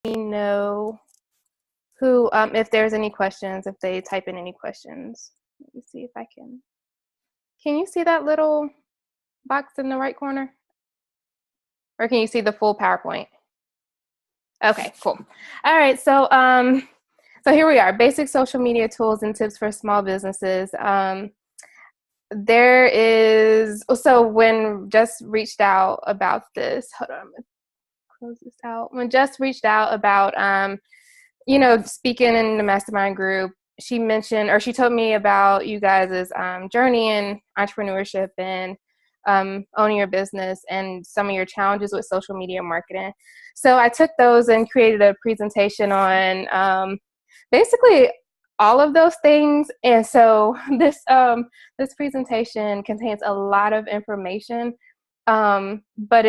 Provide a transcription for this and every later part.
me know who, if there's any questions, if they type in any questions. Let me see if I can. Can you see that little box in the right corner? Or can you see the full PowerPoint? Okay, cool. All right, so so here we are, basic social media tools and tips for small businesses. There is, so when Jess reached out about this, hold on, I'm gonna close this out. When Jess reached out about, speaking in the mastermind group, she mentioned, or she told me about you guys' journey in entrepreneurship and owning your business and some of your challenges with social media marketing. So I took those and created a presentation on basically all of those things. And so this presentation contains a lot of information, but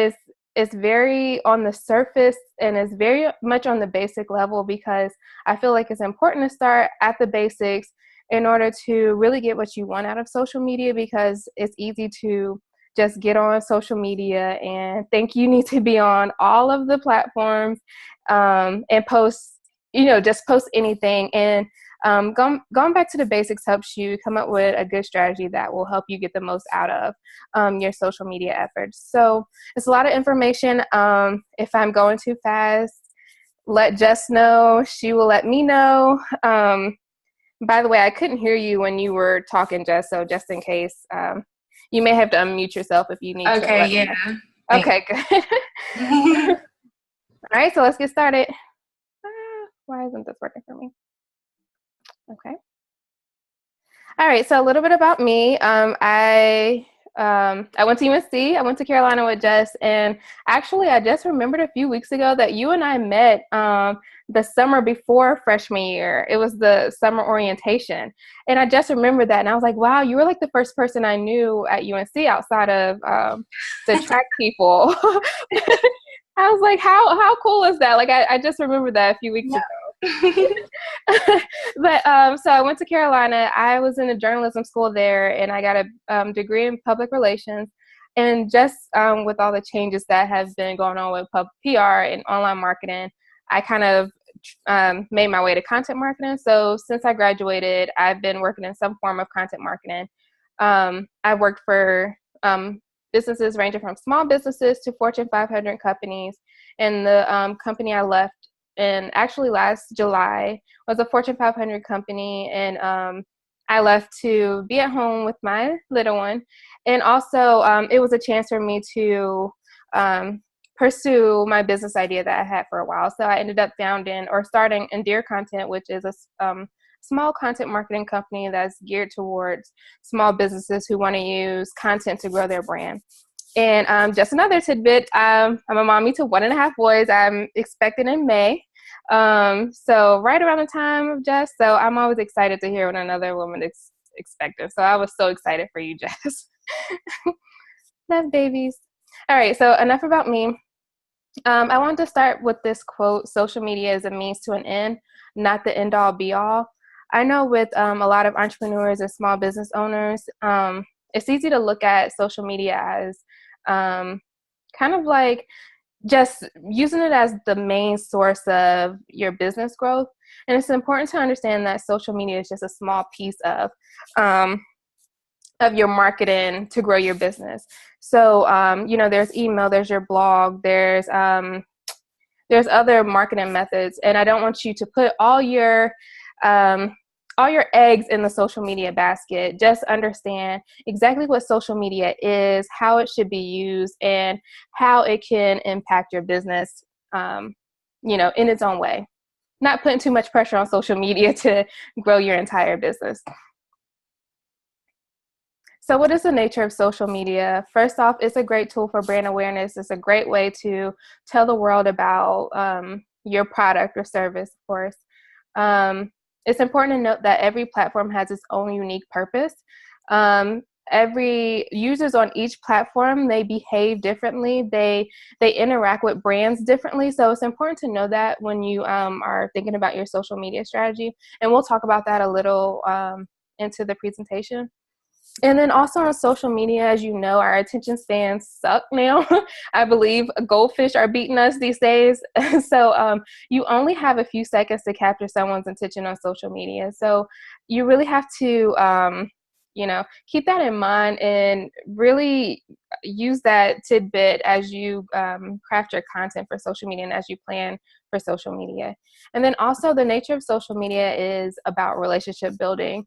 it's very on the surface and it's very much on the basic level, because I feel like it's important to start at the basics in order to really get what you want out of social media, because it's easy to just get on social media and think you need to be on all of the platforms and post, just post anything. And going back to the basics helps you come up with a good strategy that will help you get the most out of your social media efforts. So it's a lot of information. If I'm going too fast, let Jess know. She will let me know. By the way, I couldn't hear you when you were talking, Jess, so just in case, you may have to unmute yourself if you need to. Okay, yeah. Okay, good. All right, so let's get started. Why isn't this working for me? Okay. All right, so a little bit about me. I went to UNC. I went to Carolina with Jess, and actually, I just remembered a few weeks ago that you and I met the summer before freshman year. It was the summer orientation, and I just remembered that, and I was like, "Wow, you were like the first person I knew at UNC outside of the track people." I was like, "How cool is that?" Like, I just remembered that a few weeks ago. But so I went to Carolina. I was in a journalism school there, and I got a degree in public relations. And just with all the changes that have been going on with PR and online marketing, I kind of made my way to content marketing. So since I graduated, I've been working in some form of content marketing. I've worked for businesses ranging from small businesses to Fortune 500 companies. And the company I left and actually last July was a Fortune 500 company, and I left to be at home with my little one, and also it was a chance for me to pursue my business idea that I had for a while. So I ended up founding or starting Endear Content, which is a small content marketing company that's geared towards small businesses who want to use content to grow their brand. And just another tidbit, I'm a mommy to 1.5 boys. I'm expecting in May. So right around the time of Jess. So I'm always excited to hear when another woman is expecting. So I was so excited for you, Jess. Love babies. All right, so enough about me. I wanted to start with this quote: social media is a means to an end, not the end all be all. I know with a lot of entrepreneurs and small business owners, it's easy to look at social media as kind of like just using it as the main source of your business growth. And it's important to understand that social media is just a small piece of your marketing to grow your business. So, there's email, there's your blog, there's other marketing methods. And I don't want you to put all your eggs in the social media basket. Just understand exactly what social media is, how it should be used, and how it can impact your business, in its own way. Not putting too much pressure on social media to grow your entire business. So what is the nature of social media? First off, it's a great tool for brand awareness. It's a great way to tell the world about your product or service, of course. It's important to note that every platform has its own unique purpose. Every users on each platform, they behave differently. They interact with brands differently. So it's important to know that when you are thinking about your social media strategy. And we'll talk about that a little into the presentation. And then also on social media, as you know, our attention spans suck now. I believe goldfish are beating us these days. So you only have a few seconds to capture someone's attention on social media. So you really have to, keep that in mind and really use that tidbit as you craft your content for social media and as you plan for social media. And then also the nature of social media is about relationship building.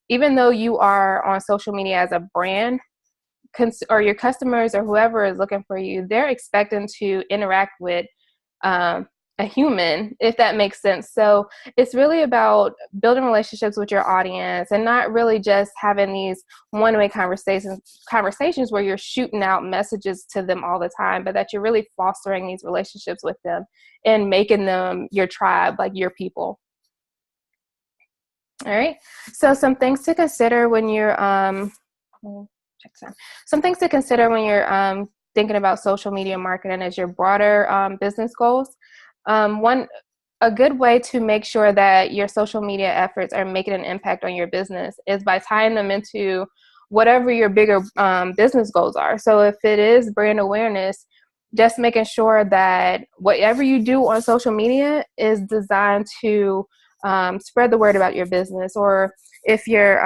Even though you are on social media as a brand, or your customers or whoever is looking for you, they're expecting to interact with a human, if that makes sense. So it's really about building relationships with your audience and not really just having these one-way conversations where you're shooting out messages to them all the time, but that you're really fostering these relationships with them and making them your tribe, like your people. All right. So some things to consider when you're thinking about social media marketing as your broader business goals. A good way to make sure that your social media efforts are making an impact on your business is by tying them into whatever your bigger business goals are. So if it is brand awareness, just making sure that whatever you do on social media is designed to spread the word about your business. Or if you're,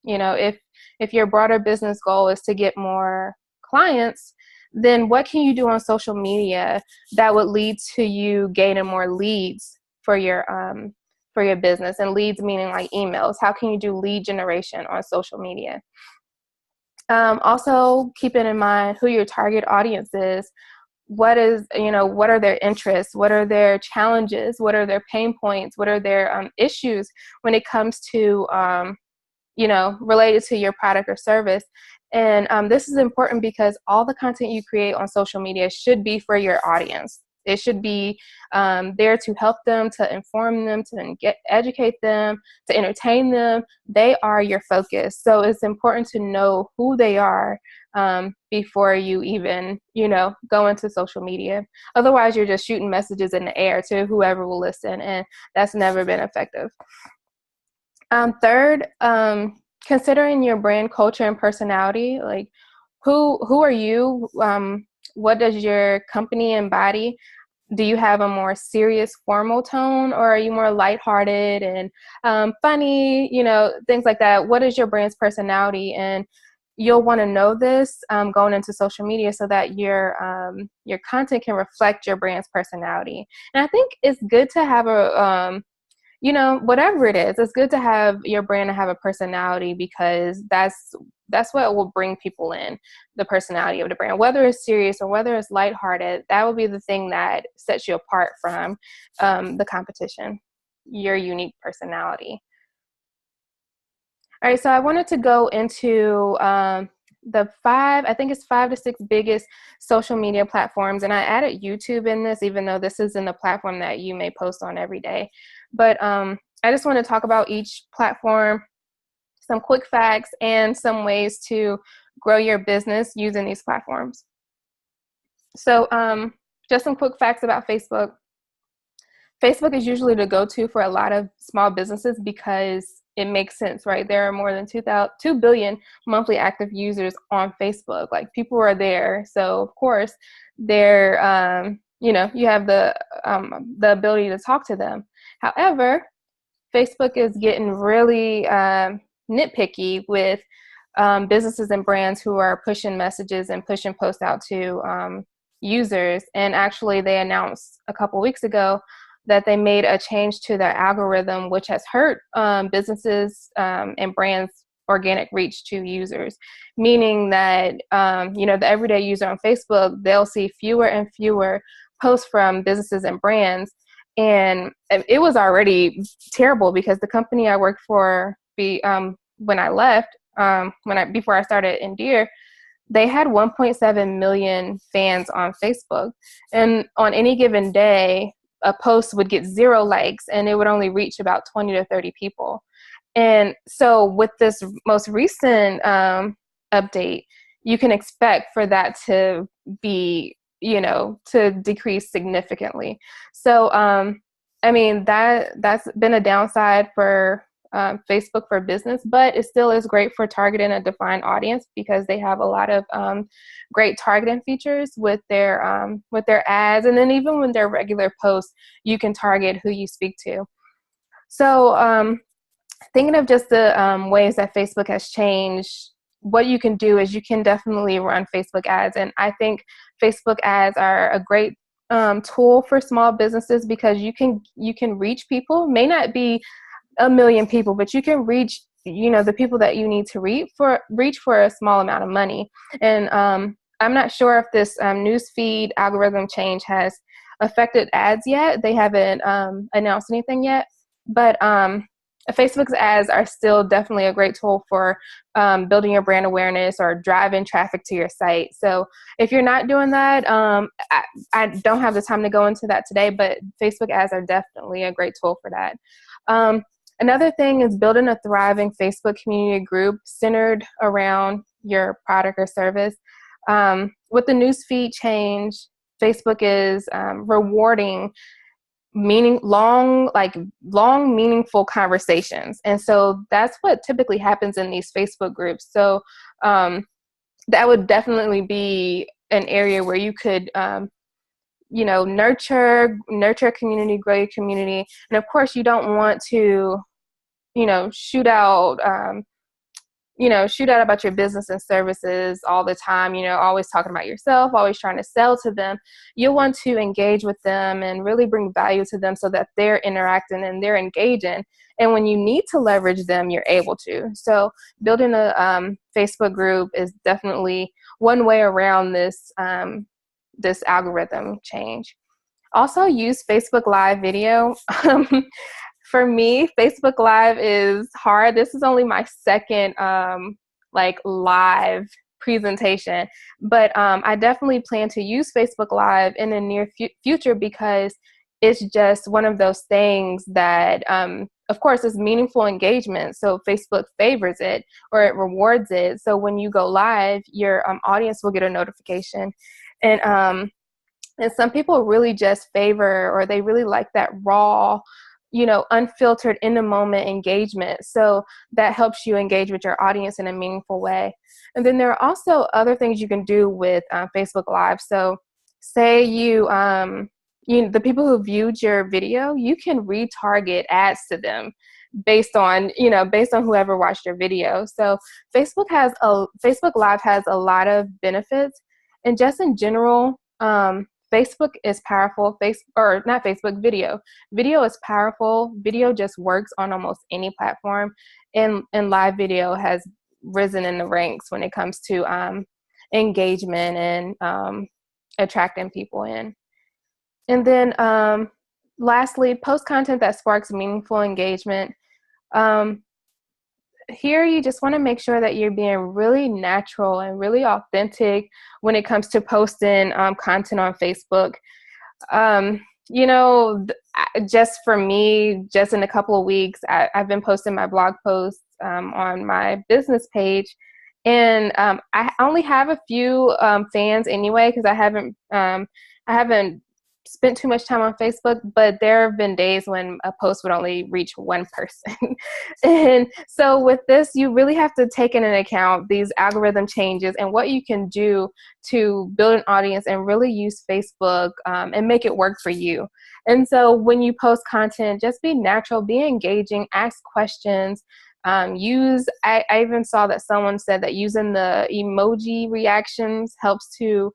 if your broader business goal is to get more clients, then what can you do on social media that would lead to you gaining more leads for your business? And leads meaning like emails. How can you do lead generation on social media? Also keeping in mind who your target audience is. What are their interests? What are their challenges? What are their pain points? What are their issues when it comes to, related to your product or service? And this is important because all the content you create on social media should be for your audience. It should be there to help them, to inform them, to educate them, to entertain them. They are your focus. So it's important to know who they are before you even, go into social media. Otherwise, you're just shooting messages in the air to whoever will listen, and that's never been effective. Third, considering your brand culture and personality, like who are you? What does your company embody? Do you have a more serious, formal tone, or are you more lighthearted and funny? Things like that. What is your brand's personality? And you'll want to know this going into social media so that your content can reflect your brand's personality. And I think it's good to have whatever it is, it's good to have your brand to have a personality, because that's what will bring people in, the personality of the brand. Whether it's serious or whether it's lighthearted, that will be the thing that sets you apart from the competition, your unique personality. All right, so I wanted to go into the 5 to 6 biggest social media platforms. And I added YouTube in this, even though this isn't a platform that you may post on every day. But I just want to talk about each platform, some quick facts, and some ways to grow your business using these platforms. So just some quick facts about Facebook. Facebook is usually the go-to for a lot of small businesses because it makes sense, right? There are more than 2 billion monthly active users on Facebook. Like, people are there. So of course they're, you have the ability to talk to them. However, Facebook is getting really nitpicky with businesses and brands who are pushing messages and pushing posts out to users. And actually, they announced a couple weeks ago that they made a change to their algorithm, which has hurt businesses and brands' organic reach to users. Meaning that, the everyday user on Facebook, they'll see fewer and fewer posts from businesses and brands. And it was already terrible because the company I worked for, when I left, before I started Endear, they had 1.7 million fans on Facebook. And on any given day, a post would get 0 likes and it would only reach about 20 to 30 people. And so with this most recent update, you can expect for that to be, to decrease significantly. So, that's been a downside for Facebook for Business, but it still is great for targeting a defined audience because they have a lot of great targeting features with their ads, and then even when they're regular posts, you can target who you speak to. So thinking of just the ways that Facebook has changed, what you can do is you can definitely run Facebook ads, and I think Facebook ads are a great tool for small businesses because you can reach people. May not be 1,000,000 people, but you can reach, the people that you need to reach for a small amount of money. And I'm not sure if this newsfeed algorithm change has affected ads yet. They haven't announced anything yet, but Facebook's ads are still definitely a great tool for building your brand awareness or driving traffic to your site. So if you're not doing that, I don't have the time to go into that today, but Facebook ads are definitely a great tool for that. Another thing is building a thriving Facebook community group centered around your product or service. With the newsfeed change, Facebook is rewarding long, meaningful conversations. And so that's what typically happens in these Facebook groups. So that would definitely be an area where you could nurture community, grow your community. And of course, you don't want to, shoot out about your business and services all the time, always talking about yourself, always trying to sell to them. You'll want to engage with them and really bring value to them so that they're interacting and they're engaging. And when you need to leverage them, you're able to. So building a Facebook group is definitely one way around this algorithm change. Also use Facebook Live video. For me, Facebook Live is hard. This is only my second live presentation, but I definitely plan to use Facebook Live in the near future because it's just one of those things that, of course, is meaningful engagement. So Facebook favors it or it rewards it. So when you go live, your audience will get a notification. And some people really just favor, or they really like that raw, unfiltered, in the moment engagement. So that helps you engage with your audience in a meaningful way. And then there are also other things you can do with Facebook Live. So say the people who viewed your video, you can retarget ads to them based on whoever watched your video. So Facebook Live has a lot of benefits, and just in general, Facebook is powerful. Video. Video is powerful. Video just works on almost any platform, and live video has risen in the ranks when it comes to engagement and attracting people in. And then lastly, post content that sparks meaningful engagement. Here you just want to make sure that you're being really natural and really authentic when it comes to posting content on Facebook. Just for me, just in a couple of weeks, I've been posting my blog posts on my business page, and I only have a few fans anyway because I haven't spent too much time on Facebook, but there have been days when a post would only reach one person. And so with this, you really have to take into account these algorithm changes and what you can do to build an audience and really use Facebook and make it work for you. And so when you post content, just be natural, be engaging, ask questions. I even saw that someone said that using the emoji reactions helps to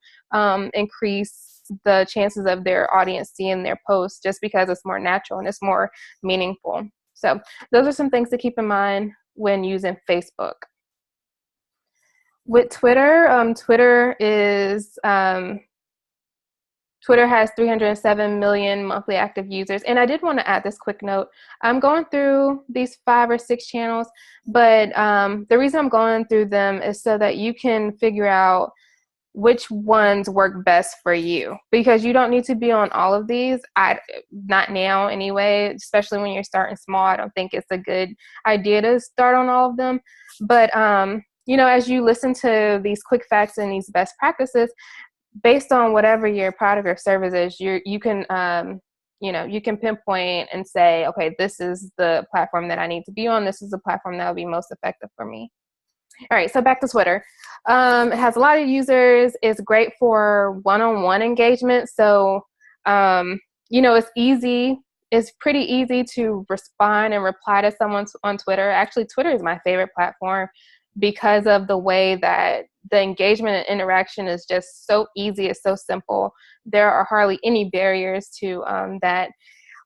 increase the chances of their audience seeing their posts, just because it's more natural and it's more meaningful. So those are some things to keep in mind when using Facebook. With Twitter, Twitter has 307 million monthly active users. And I did want to add this quick note. I'm going through these 5 or 6 channels, but the reason I'm going through them is so that you can figure out which ones work best for you, because you don't need to be on all of these. Not now anyway, especially when you're starting small. I don't think it's a good idea to start on all of them. But, as you listen to these quick facts and these best practices, based on whatever your product or service is, you can you can pinpoint and say, okay, this is the platform that I need to be on. This is the platform that will be most effective for me. All right, so back to Twitter. It has a lot of users. It's great for one-on-one engagement. So, it's easy. It's pretty easy to respond and reply to someone on Twitter. Actually, Twitter is my favorite platform because of the way that the engagement and interaction is just so easy. It's so simple. There are hardly any barriers to that.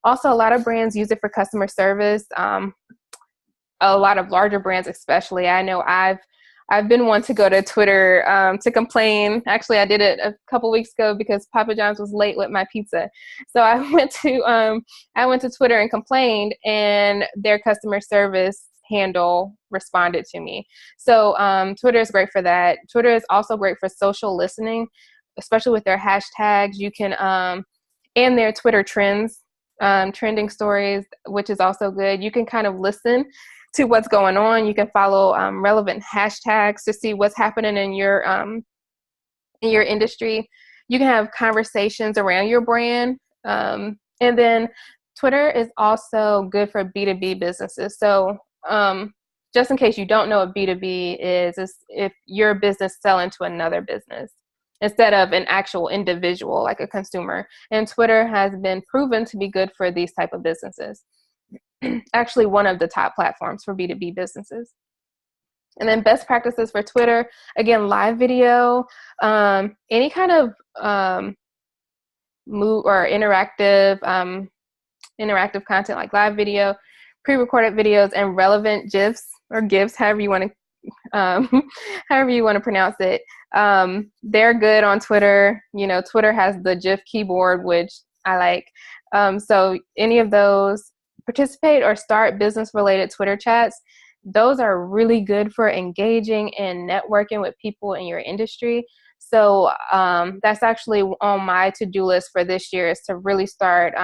Also, a lot of brands use it for customer service. A lot of larger brands, especially. I know I've been one to go to Twitter to complain. Actually, I did it a couple weeks ago because Papa John's was late with my pizza. So I went to Twitter and complained, and their customer service handle responded to me. So Twitter is great for that. Twitter is also great for social listening, especially with their hashtags. You can and their Twitter trends, trending stories, which is also good. You can kind of listen to what's going on. You can follow relevant hashtags to see what's happening in your industry. You can have conversations around your brand. And then Twitter is also good for B2B businesses. So just in case you don't know what B2B is if your business selling to another business instead of an actual individual like a consumer. And Twitter has been proven to be good for these type of businesses. Actually, one of the top platforms for B2B businesses. And then best practices for Twitter, again, live video, any kind of move or interactive content like live video, pre-recorded videos, and relevant GIFs or GIFs, however you want to pronounce it. They're good on Twitter. Twitter has the GIF keyboard, which I like. So any of those, participate or start business-related Twitter chats. Those are really good for engaging and networking with people in your industry. So that's actually on my to-do list for this year, is to really start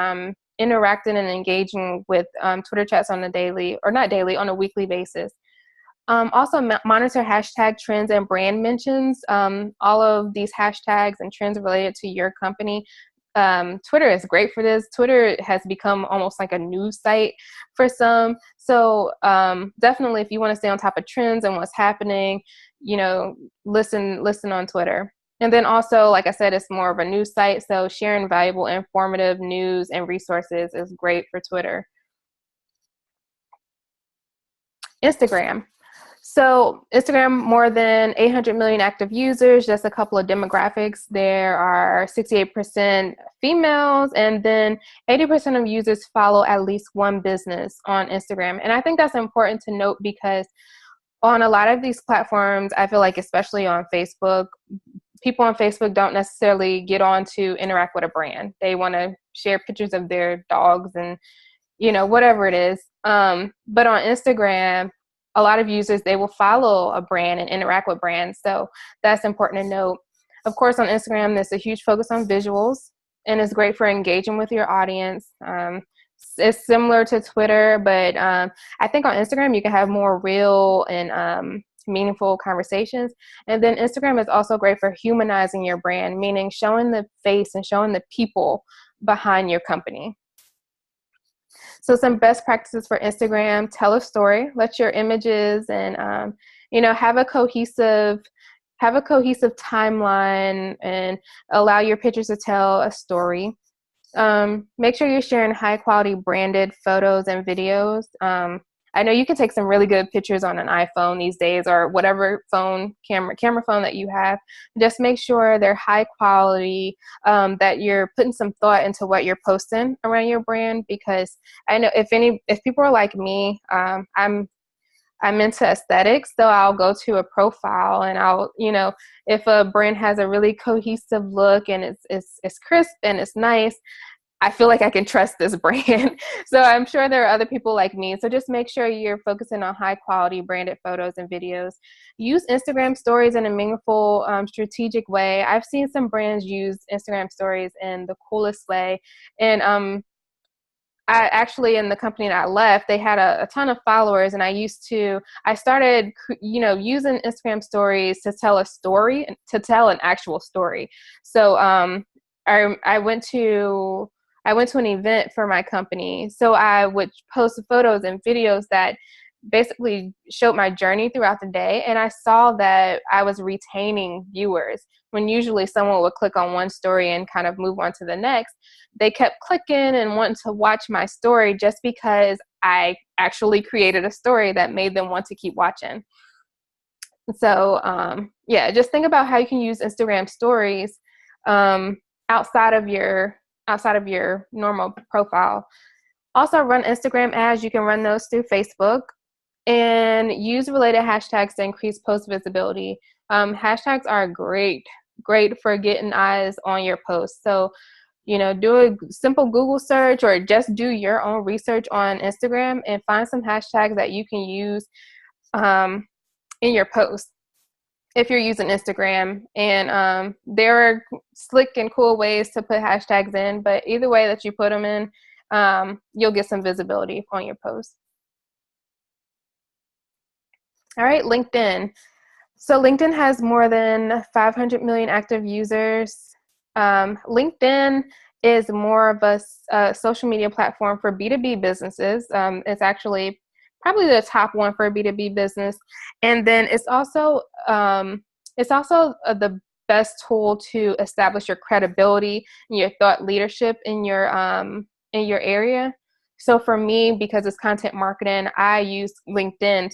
interacting and engaging with Twitter chats on a weekly basis. Also monitor hashtag trends and brand mentions. All of these hashtags and trends related to your company. Twitter is great for this. Twitter has become almost like a news site for some. So definitely, if you want to stay on top of trends and what's happening, listen on Twitter. And then also, like I said, it's more of a news site. So sharing valuable, informative news and resources is great for Twitter. Instagram. So Instagram, more than 800 million active users. Just a couple of demographics. There are 68% females, and then 80% of users follow at least one business on Instagram. And I think that's important to note because on a lot of these platforms, I feel like, especially on Facebook, people on Facebook don't necessarily get on to interact with a brand. They want to share pictures of their dogs and, whatever it is. But on Instagram, a lot of users, they will follow a brand and interact with brands. So that's important to note. Of course, on Instagram, there's a huge focus on visuals, and it's great for engaging with your audience. It's similar to Twitter, but I think on Instagram, you can have more real and meaningful conversations. And then Instagram is also great for humanizing your brand, meaning showing the face and showing the people behind your company. So some best practices for Instagram: tell a story, let your images and, have a cohesive timeline and allow your pictures to tell a story. Make sure you're sharing high quality branded photos and videos. I know you can take some really good pictures on an iPhone these days, or whatever camera phone that you have. Just make sure they're high quality, that you're putting some thought into what you're posting around your brand, because I know if people are like me, I'm into aesthetics, so I'll go to a profile and I'll, if a brand has a really cohesive look and it's crisp and it's nice, I feel like I can trust this brand. So I'm sure there are other people like me. So just make sure you're focusing on high quality branded photos and videos. Use Instagram stories in a meaningful, strategic way. I've seen some brands use Instagram stories in the coolest way. And I actually, in the company that I left, they had a ton of followers, and I started, using Instagram stories to tell a story, to tell an actual story. So I went to I went to an event for my company. So I would post photos and videos that basically showed my journey throughout the day. And I saw that I was retaining viewers when usually someone would click on one story and kind of move on to the next. They kept clicking and wanting to watch my story just because I actually created a story that made them want to keep watching. So yeah, just think about how you can use Instagram stories um, outside of your normal profile. Also run Instagram ads. You can run those through Facebook and use related hashtags to increase post visibility. Hashtags are great for getting eyes on your posts. So, do a simple Google search or just do your own research on Instagram and find some hashtags that you can use in your posts if you're using Instagram. And there are slick and cool ways to put hashtags in, but either way that you put them in, you'll get some visibility on your post. All right, LinkedIn. So LinkedIn has more than 500 million active users. LinkedIn is more of a social media platform for B2B businesses. It's actually probably the top one for a B2B business. And then it's also the best tool to establish your credibility and your thought leadership in your area. So for me, because it's content marketing, I use LinkedIn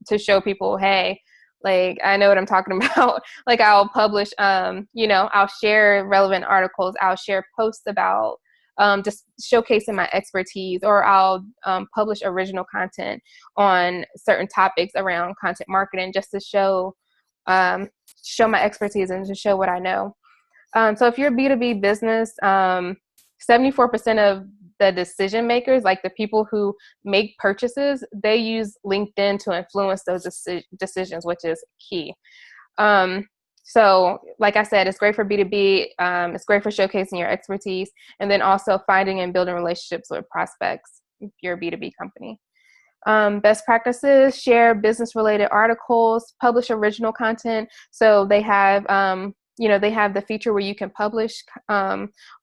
to show people, hey, like, I know what I'm talking about. Like, I'll publish, I'll share relevant articles. I'll share posts about just showcasing my expertise, or I'll publish original content on certain topics around content marketing just to show my expertise and to show what I know. So if you're a B2B business, 74% of the decision makers, like the people who make purchases, they use LinkedIn to influence those decisions, which is key. So like I said, it's great for B2B. It's great for showcasing your expertise, and then also finding and building relationships with prospects if you're a B2B company. Best practices: share business related articles, publish original content. So they have, they have the feature where you can publish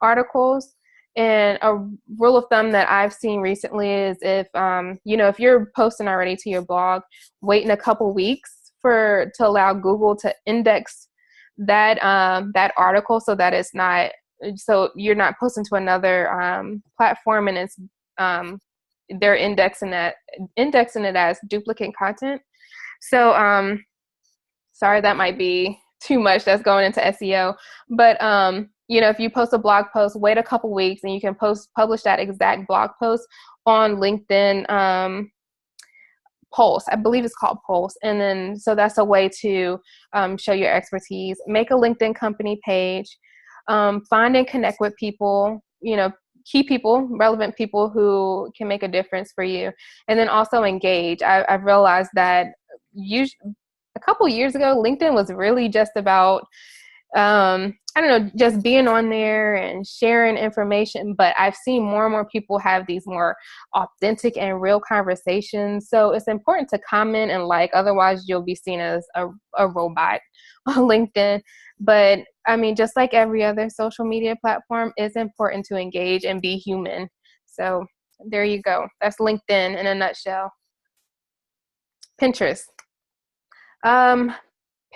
articles. And a rule of thumb that I've seen recently is if you're posting already to your blog, waiting a couple weeks to allow Google to index that article, so you're not posting to another platform and it's they're indexing it as duplicate content. So sorry, that might be too much that's going into SEO, but if you post a blog post, wait a couple weeks and you can publish that exact blog post on LinkedIn Pulse. I believe it's called Pulse. And then, so that's a way to show your expertise. Make a LinkedIn company page. Find and connect with people, key people, relevant people who can make a difference for you. And then also engage. I've realized that a couple years ago, LinkedIn was really just about, just being on there and sharing information. But I've seen more and more people have these more authentic and real conversations. So it's important to comment and like, otherwise you'll be seen as a robot on LinkedIn. But I mean, just like every other social media platform, it's important to engage and be human. So there you go. That's LinkedIn in a nutshell. Pinterest.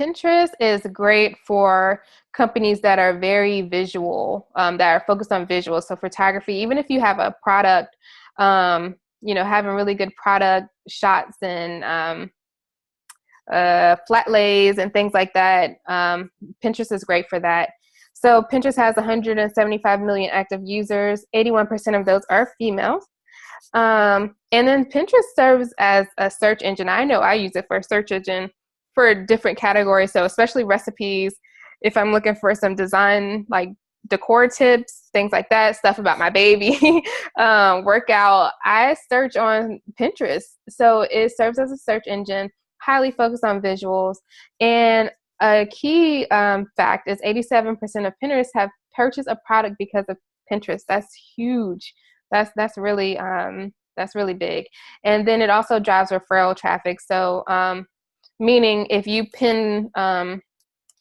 Pinterest is great for companies that are very visual, that are focused on visuals. So photography, even if you have a product, having really good product shots and flat lays and things like that, Pinterest is great for that. So Pinterest has 175 million active users. 81% of those are females. And then Pinterest serves as a search engine. I know I use it for a search engine for different categories. So especially recipes, if I'm looking for some design, like decor tips, things like that, stuff about my baby, workout, I search on Pinterest. So it serves as a search engine, highly focused on visuals. And a key fact is 87% of Pinterest have purchased a product because of Pinterest. That's huge. That's really big. And then it also drives referral traffic. So meaning if you pin,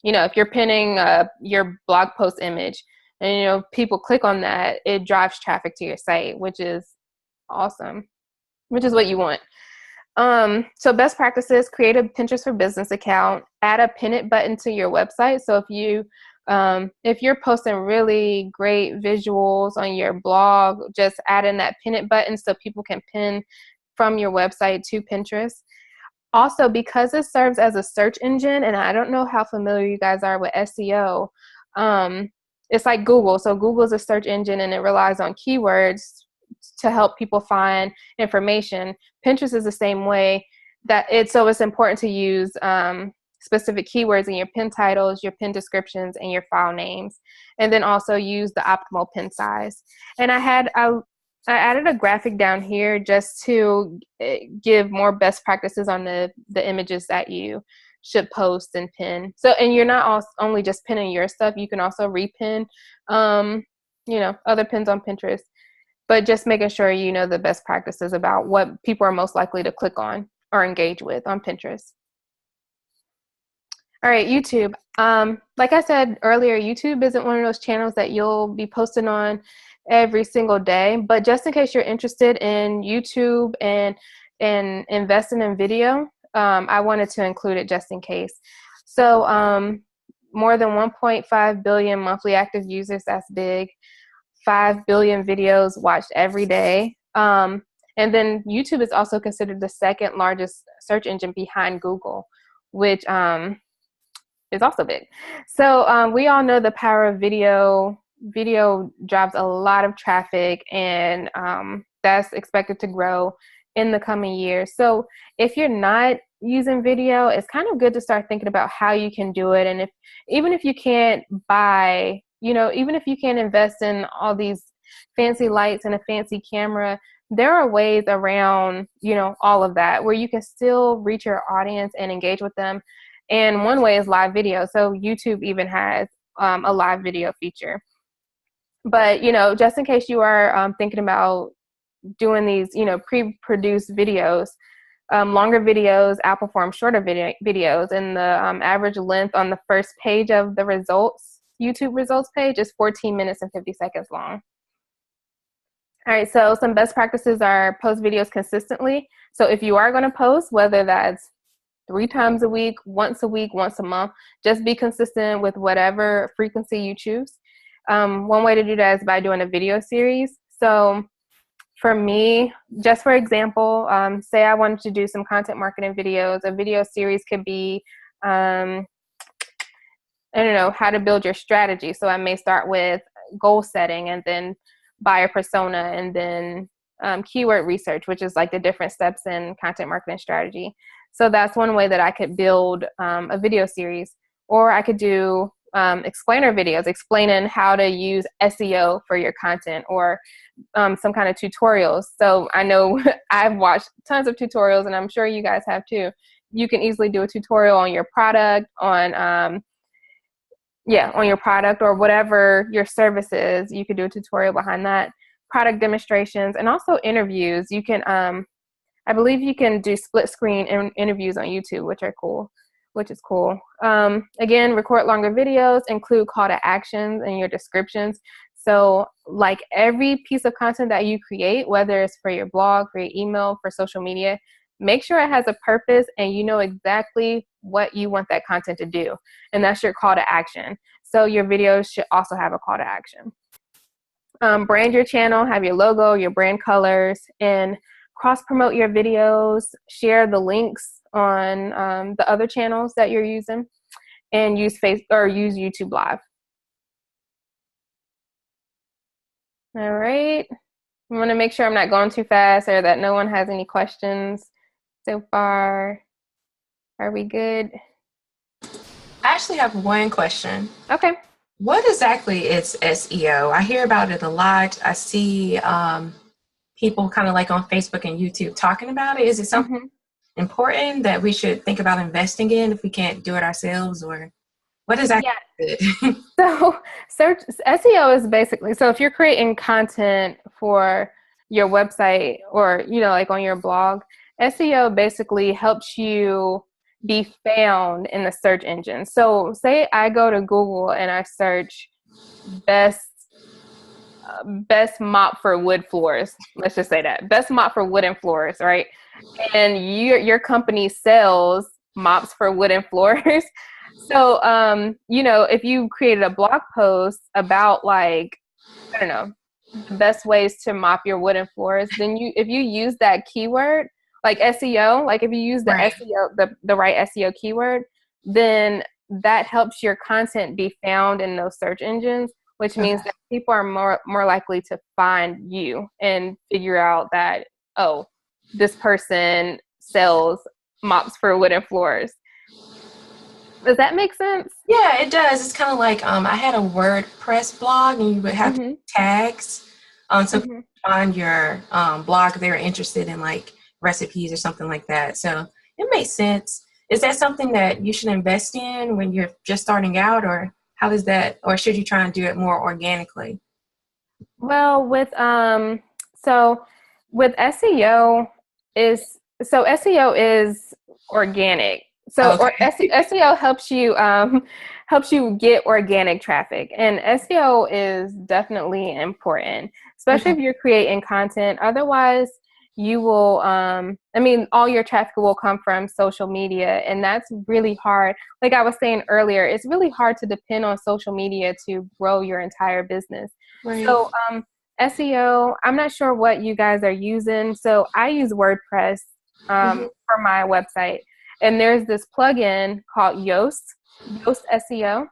if you're pinning your blog post image and people click on that, it drives traffic to your site, which is awesome, which is what you want. So best practices: create a Pinterest for Business account, add a pin it button to your website. So if you're posting really great visuals on your blog, just add in that pin it button so people can pin from your website to Pinterest. Also, because it serves as a search engine, and I don't know how familiar you guys are with SEO, it's like Google. So Google is a search engine, and it relies on keywords to help people find information. Pinterest is the same way. So it's important to use specific keywords in your pin titles, your pin descriptions, and your file names, and then also use the optimal pin size. And I added a graphic down here just to give more best practices on the images that you should post and pin. So, and you're not only just pinning your stuff, you can also repin, other pins on Pinterest, but just making sure you know the best practices about what people are most likely to click on or engage with on Pinterest. All right, YouTube. Like I said earlier, YouTube isn't one of those channels that you'll be posting on every single day, but just in case you're interested in YouTube and investing in video, I wanted to include it just in case. So more than 1.5 billion monthly active users, that's big. 5 billion videos watched every day. And then YouTube is also considered the second largest search engine behind Google, which is also big. So we all know the power of video. Video drives a lot of traffic, and that's expected to grow in the coming years. So if you're not using video, it's kind of good to start thinking about how you can do it. And even if you can't buy, even if you can't invest in all these fancy lights and a fancy camera, there are ways around, all of that where you can still reach your audience and engage with them. And one way is live video. So YouTube even has a live video feature. But, just in case you are thinking about doing these, pre-produced videos, longer videos outperform shorter videos. And the average length on the first page of the YouTube results page is 14 minutes and 50 seconds long. All right, so some best practices are post videos consistently. So if you are going to post, whether that's 3 times a week, once a month, just be consistent with whatever frequency you choose. One way to do that is by doing a video series. So for me, just for example, say I wanted to do some content marketing videos. A video series could be, how to build your strategy. So I may start with goal setting, and then buyer persona, and then keyword research, which is like the different steps in content marketing strategy. So that's one way that I could build a video series. Or I could do explainer videos explaining how to use SEO for your content, or some kind of tutorials. So I know I've watched tons of tutorials, and I'm sure you guys have too. You can easily do a tutorial on your product, on your product, or whatever your service is. You could do a tutorial behind that. Product demonstrations, and also interviews. You can, I believe you can do split screen interviews on YouTube, which is cool. Again, record longer videos, include call to actions in your descriptions. So like every piece of content that you create, whether it's for your blog, for your email, for social media, make sure it has a purpose and you know exactly what you want that content to do. And that's your call to action. So your videos should also have a call to action. Brand your channel, have your logo, your brand colors, and cross-promote your videos. Share the links on the other channels that you're using, and use YouTube Live. All right. I want to make sure I'm not going too fast, or that no one has any questions so far. Are we good? I actually have one question. Okay. What exactly is SEO? I hear about it a lot. I see people kind of like on Facebook and YouTube talking about it. Is it something important that we should think about investing in if we can't do it ourselves, or what is that? Yeah. So SEO is basically, so if you're creating content for your website, or, like on your blog, SEO basically helps you be found in the search engine. So say I go to Google and I search best best mop for wood floors. Let's just say that best mop for wooden floors, right? And your company sells mops for wooden floors. So, if you created a blog post about like, I don't know, the best ways to mop your wooden floors, then if you use that keyword, like SEO, like if you use the Right. SEO, the right SEO keyword, then that helps your content be found in those search engines, which Okay. means that people are more likely to find you and figure out that, oh, this person sells mops for wooden floors. Does that make sense? Yeah, it does. It's kind of like I had a WordPress blog, and you would have Mm-hmm. tags so people Mm-hmm. find your blog if they were interested in like recipes or something like that. So it makes sense. Is that something that you should invest in when you're just starting out, or how does that, or should you try and do it more organically? Well, so with SEO SEO is organic. So or Okay. SEO helps you get organic traffic, and SEO is definitely important, especially Okay. if you're creating content. Otherwise, you will all your traffic will come from social media, and that's really hard. Like I was saying earlier, it's really hard to depend on social media to grow your entire business. Right. So SEO, I'm not sure what you guys are using. So I use WordPress Hmm. for my website, and there's this plugin called Yoast SEO,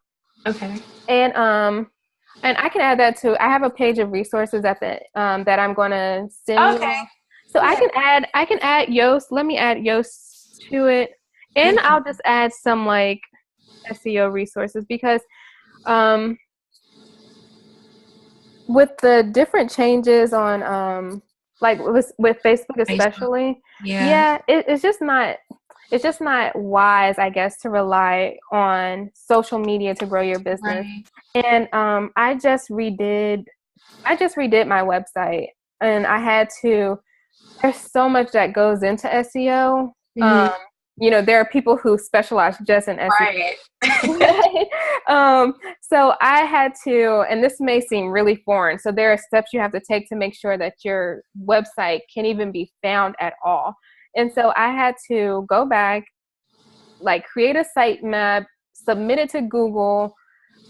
Okay. and I can add that to. I have a page of resources that I'm going to send you Okay. all. So Yeah. I can add Yoast. Let me add Yoast to it, and Thank you. I'll just add some like SEO resources because um, with the different changes on like with Facebook Facebook. especially, Yeah. yeah, it's just not wise, I guess, to rely on social media to grow your business. Right. And I just redid my website, and I had to. There's so much that goes into SEO. Hmm. There are people who specialize just in SEO. Right. So I had to, and this may seem really foreign. So there are steps you have to take to make sure that your website can even be found at all. And so I had to go back, like create a site map, submit it to Google,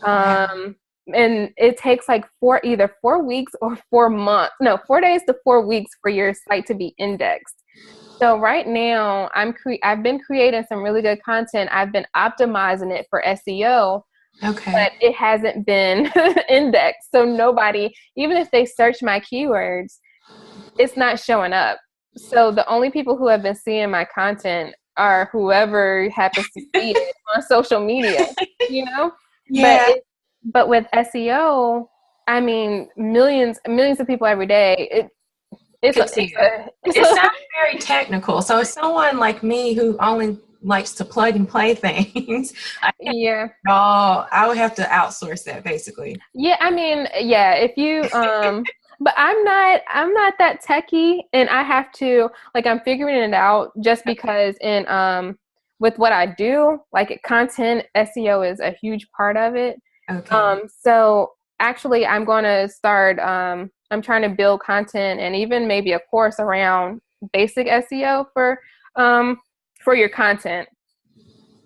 Wow. and it takes like either 4 weeks or 4 months, no, 4 days to 4 weeks for your site to be indexed. So right now, I've been creating some really good content. I've been optimizing it for SEO, Okay. but it hasn't been indexed. So nobody, even if they search my keywords, it's not showing up. So the only people who have been seeing my content are whoever happens to see it on social media, you know? But Yeah. but with SEO, I mean, millions of people every day. Could see it. It sounds very technical. So if someone like me who only likes to plug and play things, I can't yeah. at all. I would have to outsource that basically. Yeah, I mean, yeah, if you but I'm not that techie, and I have to, like, I'm figuring it out just because in with what I do, like content SEO is a huge part of it. Okay. So actually I'm going to start I'm trying to build content and even maybe a course around basic SEO for your content.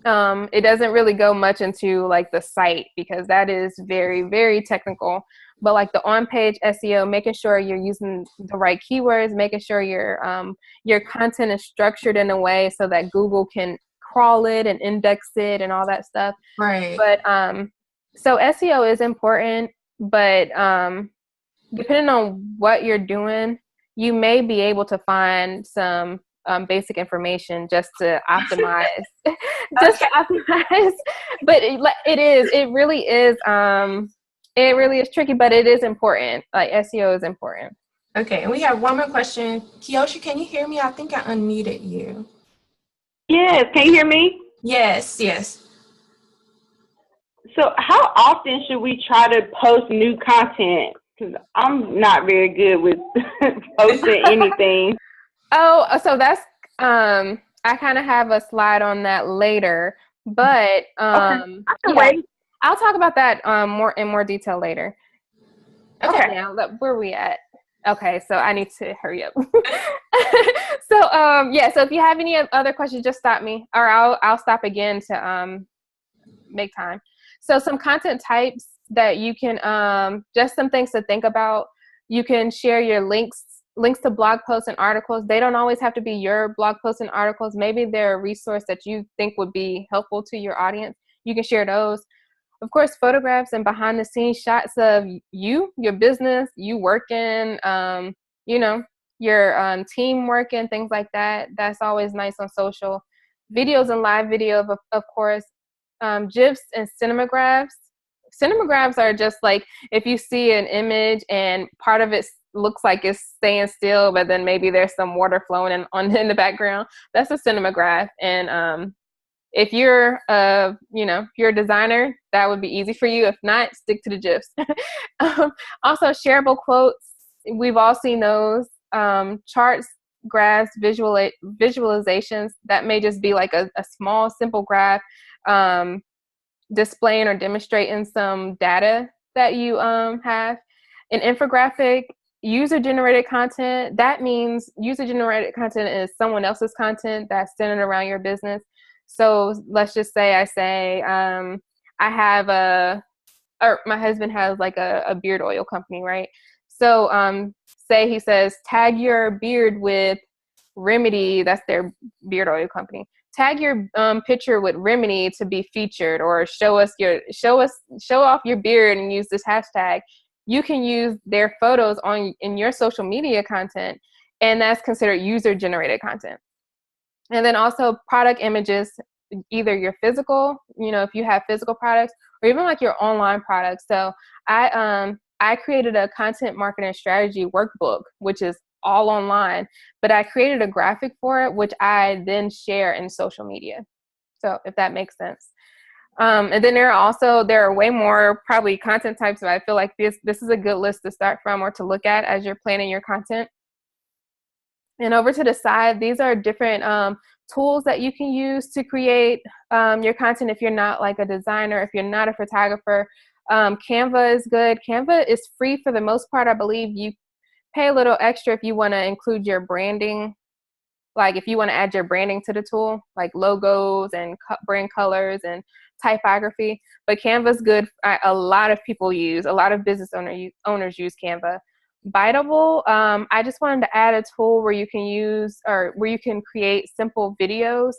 It doesn't really go much into like the site because that is very, very technical. But like the on-page SEO, making sure you're using the right keywords, making sure your content is structured in a way so that Google can crawl it and index it and all that stuff. Right. But so SEO is important, but depending on what you're doing, you may be able to find some basic information just to optimize, just Okay. to optimize. But it really is tricky, but it is important. Like SEO is important. Okay. And we have one more question. Kiyoshi, can you hear me? I think I unmuted you. Yes, can you hear me? Yes. Yes. So, how often should we try to post new content? Because I'm not very good with posting anything. Oh, so that's I kind of have a slide on that later, but Okay, I can yeah, wait. I'll talk about that more in more detail later. Okay, now where are we at? Okay, so I need to hurry up. So yeah, so if you have any other questions, just stop me, or I'll stop again to make time. So some content types that you can just some things to think about. You can share your links to blog posts and articles. They don't always have to be your blog posts and articles. Maybe they're a resource that you think would be helpful to your audience. You can share those. Of course, photographs and behind the scenes shots of you, your business, you working, you know, your team working, things like that. That's always nice on social. Videos and live video, of course. GIFs and cinemagraphs. Cinemagraphs are just like if you see an image and part of it looks like it's staying still, but then maybe there's some water flowing in the background. That's a cinemagraph. And if you're if you're a designer, that would be easy for you. If not, stick to the GIFs. Also, shareable quotes. We've all seen those. Charts, graphs, visualizations. That may just be like a small, simple graph displaying or demonstrating some data that you have. An infographic, user-generated content. That means user-generated content is someone else's content that's centered around your business. So let's just say I have my husband has like a beard oil company, right? So say he says, tag your beard with Remedy, that's their beard oil company. Tag your picture with Remedy to be featured, or show off your beard and use this hashtag. You can use their photos in your social media content, and that's considered user-generated content. And then also product images, either your physical, if you have physical products, or even like your online products. So I created a content marketing strategy workbook, which is all online, but I created a graphic for it, which I then share in social media. So if that makes sense. And then there are way more probably content types, but I feel like this is a good list to start from or to look at as you're planning your content. And over to the side, these are different tools that you can use to create your content if you're not like a designer, if you're not a photographer. Canva is good. Canva is free for the most part. I believe you pay a little extra if you want to include your branding. Like if you want to add your branding to the tool, like logos and brand colors and typography. But Canva's good. A lot of business owners use Canva. Biteable, I just wanted to add a tool where you can use, or where you can create simple videos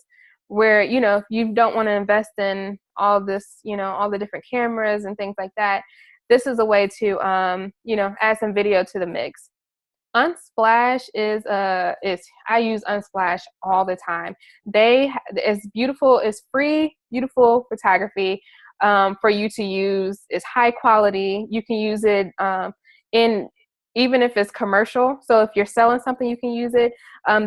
where, if you don't want to invest in all this, all the different cameras and things like that. This is a way to, add some video to the mix. Unsplash is I use Unsplash all the time. It's beautiful, it's free, beautiful photography for you to use. It's high quality. You can use it even if it's commercial. So if you're selling something, you can use it.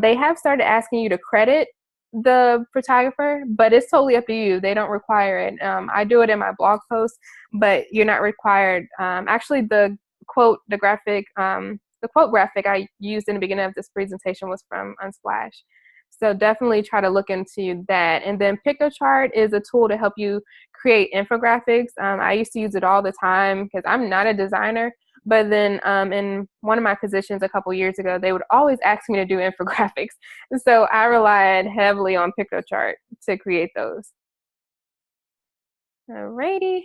They have started asking you to credit the photographer, but it's totally up to you. They don't require it. I do it in my blog post, but you're not required. Actually, the quote graphic I used in the beginning of this presentation was from Unsplash. So definitely try to look into that. And then PictoChart is a tool to help you create infographics. I used to use it all the time because I'm not a designer. But then in one of my positions a couple years ago, they would always ask me to do infographics. So I relied heavily on PictoChart to create those. Alrighty.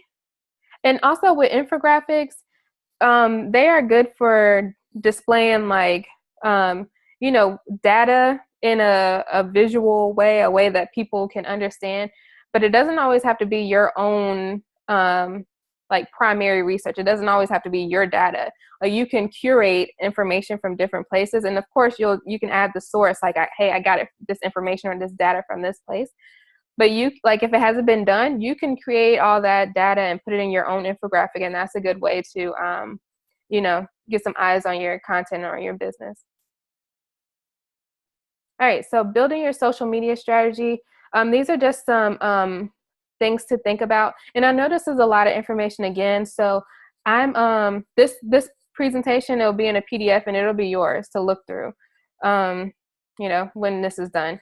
And also with infographics, they are good for displaying like, data in a visual way, a way that people can understand. But it doesn't always have to be your own like primary research. It doesn't always have to be your data. Like you can curate information from different places, and of course you can add the source, like I got this information or this data from this place. But if it hasn't been done, you can create all that data and put it in your own infographic, and that's a good way to get some eyes on your content or your business. All right, so building your social media strategy. These are just some things to think about. And I know this is a lot of information again, so I'm this presentation, it'll be in a PDF and it'll be yours to look through when this is done.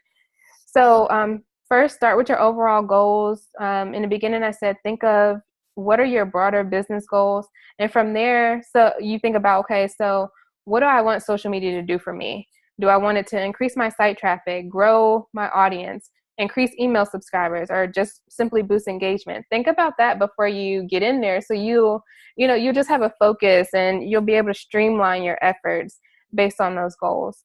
So first, start with your overall goals. In the beginning I said think of what are your broader business goals? And from there, so you think about, okay, so what do I want social media to do for me? Do I want it to increase my site traffic, grow my audience, increase email subscribers, or just simply boost engagement? Think about that before you get in there. So you'll just have a focus and you'll be able to streamline your efforts based on those goals.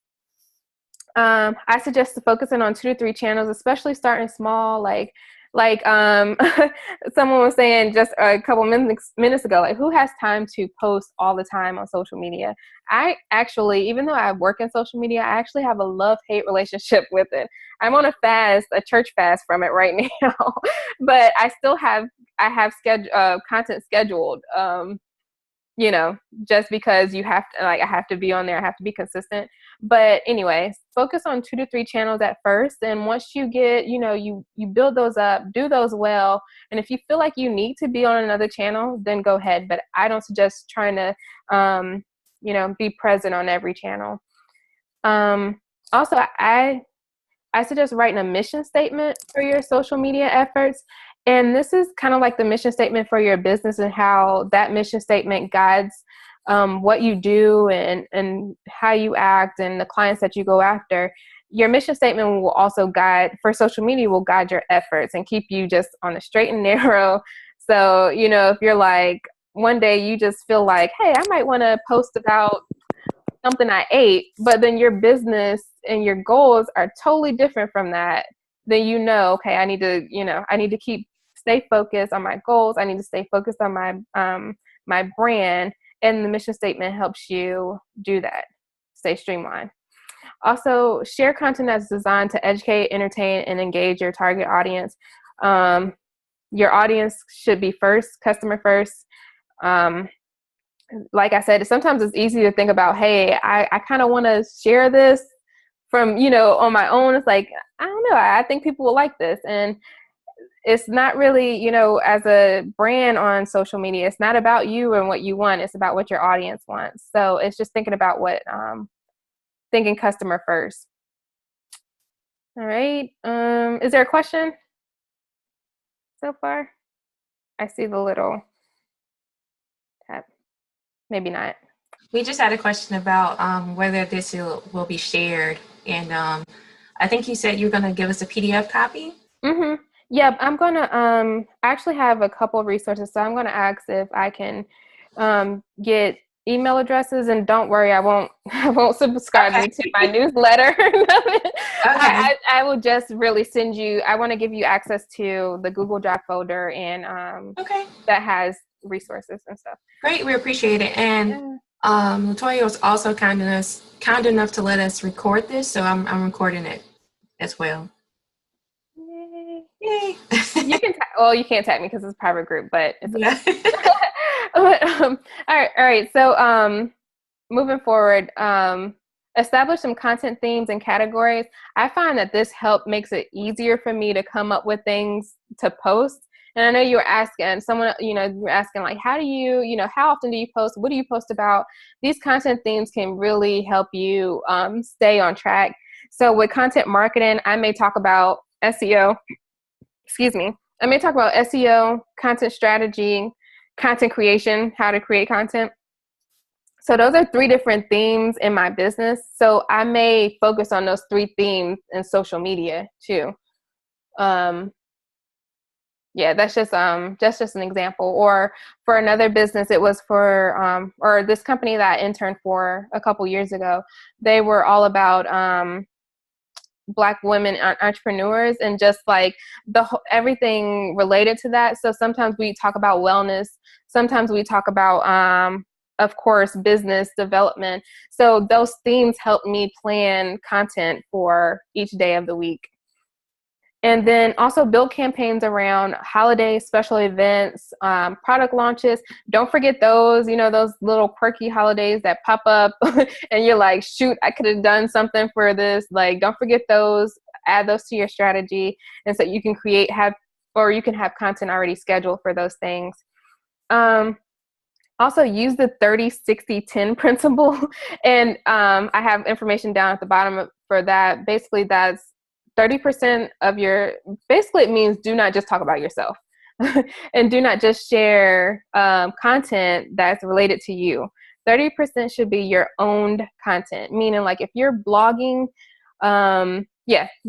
I suggest focusing on 2 to 3 channels, especially starting small, like someone was saying just a couple minutes ago, like, who has time to post all the time on social media? I actually, even though I work in social media, I actually have a love-hate relationship with it. I'm on a church fast from it right now, but I have content scheduled, just because I have to be on there, I have to be consistent. But anyway, focus on 2 to 3 channels at first. And once you get, you build those up, do those well. And if you feel like you need to be on another channel, then go ahead. But I don't suggest trying to, be present on every channel. Also, I suggest writing a mission statement for your social media efforts. And this is kind of like the mission statement for your business, and how that mission statement guides what you do and how you act and the clients that you go after. Your mission statement will also for social media, will guide your efforts and keep you just on the straight and narrow. So, if you're like, one day you just feel like, hey, I might want to post about something I ate, but then your business and your goals are totally different from that, then okay, I need to stay focused on my goals. I need to stay focused on my brand, and the mission statement helps you do that. Stay streamlined. Also, share content that's designed to educate, entertain, and engage your target audience. Your audience should be first, customer first. Like I said, sometimes it's easy to think about, hey, I kind of want to share this from, on my own. It's like, I don't know, I think people will like this. And it's not really, as a brand on social media, it's not about you and what you want. It's about what your audience wants. So it's just thinking about thinking customer first. All right. Is there a question so far? I see the little tab. Maybe not. We just had a question about whether this will be shared. And I think you said you're going to give us a PDF copy. Mm-hmm. Yep, I'm going to I actually have a couple of resources. So I'm going to ask if I can get email addresses, and don't worry, I won't subscribe you to my newsletter. Okay. I will just really send you, I want to give you access to the Google Drive folder, and that has resources and stuff. Great, we appreciate it. And Latoya was also kind enough to let us record this, so I'm recording it as well. Yay. You can you can't tag me because it's a private group, but it's okay. All right. So moving forward, establish some content themes and categories. I find that this makes it easier for me to come up with things to post. And I know you were asking someone, you're asking like, how do you, how often do you post? What do you post about? These content themes can really help you stay on track. So with content marketing, I may talk about SEO. I may talk about SEO, content strategy, content creation, how to create content. So those are 3 different themes in my business. So I may focus on those 3 themes in social media too. That's just an example. Or for another business, it was for or this company that I interned for a couple years ago. They were all about Black women entrepreneurs, and just like everything related to that. So sometimes we talk about wellness. Sometimes we talk about, of course, business development. So those themes help me plan content for each day of the week. And then also build campaigns around holidays, special events, product launches. Don't forget those, those little quirky holidays that pop up and you're like, shoot, I could have done something for this. Like, don't forget those, add those to your strategy. And so you can you can have content already scheduled for those things. Also use the 30-60-10 principle. And I have information down at the bottom for that. Basically, that's 30% of basically it means do not just talk about yourself. and do not just share content that's related to you. 30% should be your owned content, meaning like if you're blogging,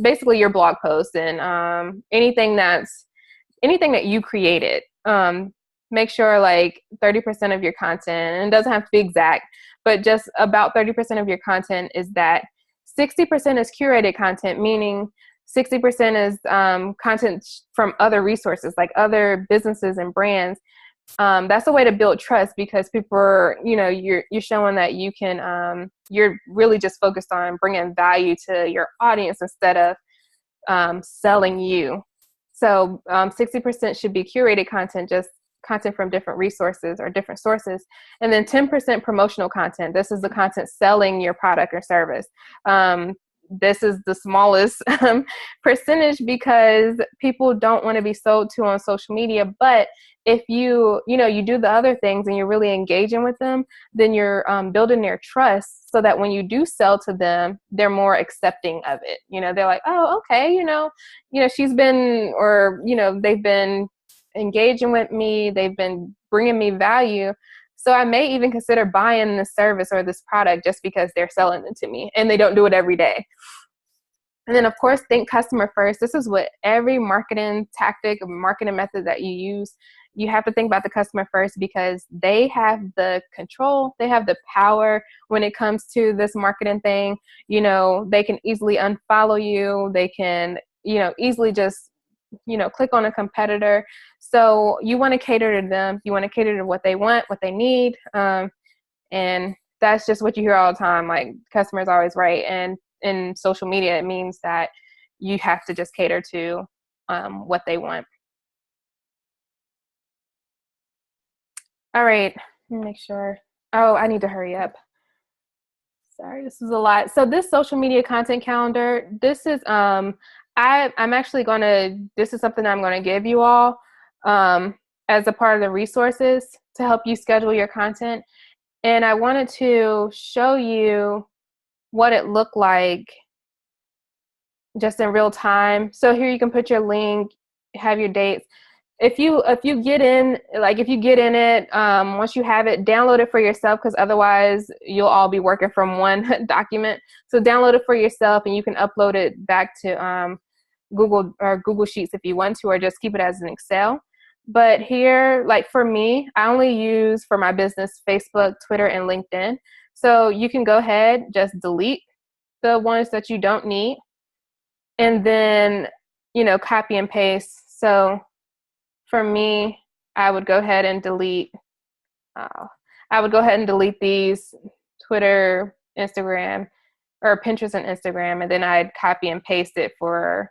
basically your blog posts and anything that you created. Make sure like 30% of your content, and it doesn't have to be exact, but just about 30% of your content is that. 60% is curated content, meaning 60% is content from other resources, like other businesses and brands. That's a way to build trust, because people are, you're showing that you can, you're really just focused on bringing value to your audience instead of selling you. So 60% should be curated content, just content from different resources or different sources. And then 10% promotional content. This is the content selling your product or service. This is the smallest percentage, because people don't want to be sold to on social media. But if you do the other things and you're really engaging with them, then you're building their trust, so that when you do sell to them, they're more accepting of it. They're like, oh, okay, she's been, or, they've been engaging with me. They've been bringing me value. So I may even consider buying this service or this product just because they're selling it to me, and they don't do it every day. And then, of course, think customer first. This is what every marketing tactic, marketing method that you use, you have to think about the customer first, because they have the control, they have the power when it comes to this marketing thing. They can easily unfollow you. They can, easily just, click on a competitor. So you want to cater to them. You want to cater to what they want, what they need. And that's just what you hear all the time. Like, customer's always right. And in social media, it means that you have to just cater to what they want. All right, let me make sure. Oh, I need to hurry up. Sorry, this is a lot. So this social media content calendar, this is I'm actually this is something I'm going to give you all as a part of the resources to help you schedule your content. And I wanted to show you what it looked like just in real time. So here you can put your link, have your dates. If you get in it, once you have it, download it for yourself, because otherwise you'll all be working from one document. So download it for yourself, and you can upload it back to Google Sheets if you want to, or just keep it as an Excel. But here, like for me, I only use for my business Facebook, Twitter, and LinkedIn. So you can go ahead, just delete the ones that you don't need, and then, copy and paste. So for me, I would go ahead and delete these: Twitter, Instagram, or Pinterest and Instagram, and then I'd copy and paste it for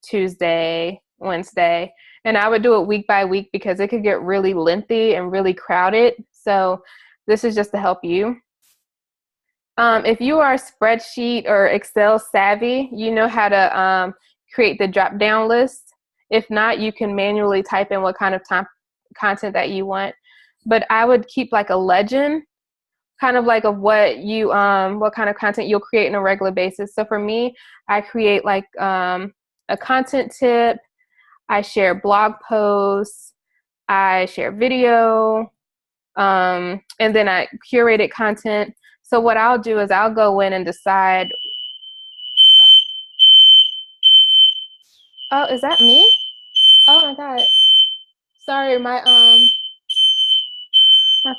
Tuesday, Wednesday. And I would do it week by week, because it could get really lengthy and really crowded. So this is just to help you. If you are spreadsheet or Excel savvy, you know how to create the drop-down list. If not, you can manually type in what kind of content that you want. But I would keep like a legend, kind of like of what kind of content you'll create on a regular basis. So for me, I create like a content tip. I share blog posts. I share video. And then I curated content. So what I'll do is I'll go in and decide. Oh, is that me? Oh my God. Sorry, my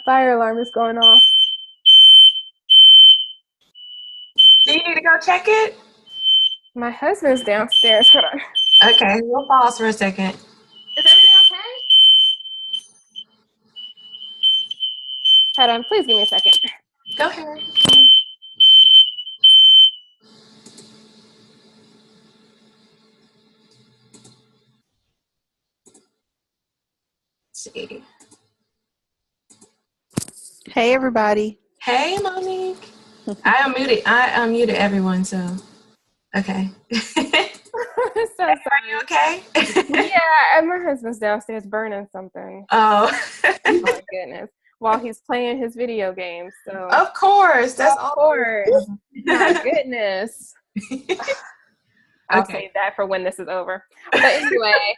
fire alarm is going off. Do you need to go check it? My husband's downstairs. Hold on. Okay, we'll pause for a second. Is everything okay? Hold on, please give me a second. Go ahead. Let's see. Hey, everybody. Hey, Monique. I unmuted everyone, so okay. So sorry. Are you okay? Yeah, and my husband's downstairs burning something. Oh. Oh my goodness. While he's playing his video games. So Of course. That's of course. My goodness. I'll Okay. save that for when this is over. But anyway,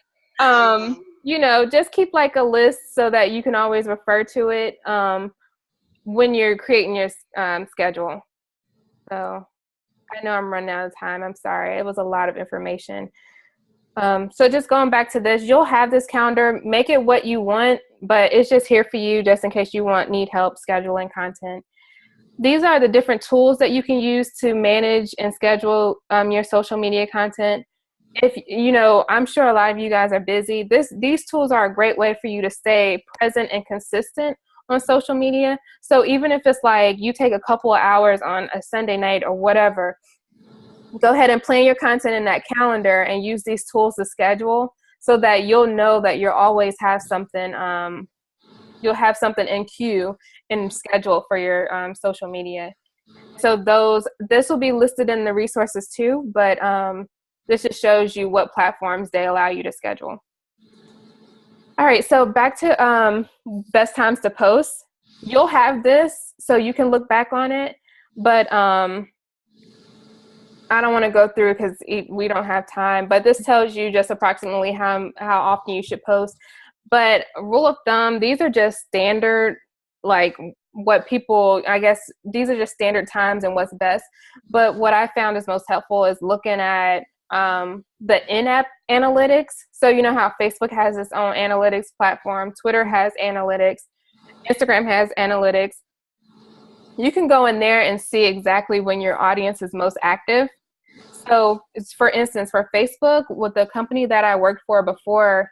just keep like a list so that you can always refer to it when you're creating your schedule. So I know I'm running out of time. I'm sorry. It was a lot of information. So just going back to this, you'll have this calendar, make it what you want, but it's just here for you just in case you need help scheduling content. These are the different tools that you can use to manage and schedule your social media content. If I'm sure a lot of you guys are busy. These tools are a great way for you to stay present and consistent on social media. So even if it's like you take a couple of hours on a Sunday night or whatever, go ahead and plan your content in that calendar and use these tools to schedule so that you'll know that you'll always have something. You'll have something in queue and schedule for your social media. So this will be listed in the resources too, but this just shows you what platforms they allow you to schedule. All right, so back to best times to post. You'll have this so you can look back on it, but I don't want to go through because we don't have time, but this tells you just approximately how often you should post. But rule of thumb, these are just standard, like what people, I guess these are just standard times and what's best. But what I found is most helpful is looking at the in-app analytics. So you know how Facebook has its own analytics platform, Twitter has analytics, Instagram has analytics. You can go in there and see exactly when your audience is most active. So for instance, for Facebook, with the company that I worked for before,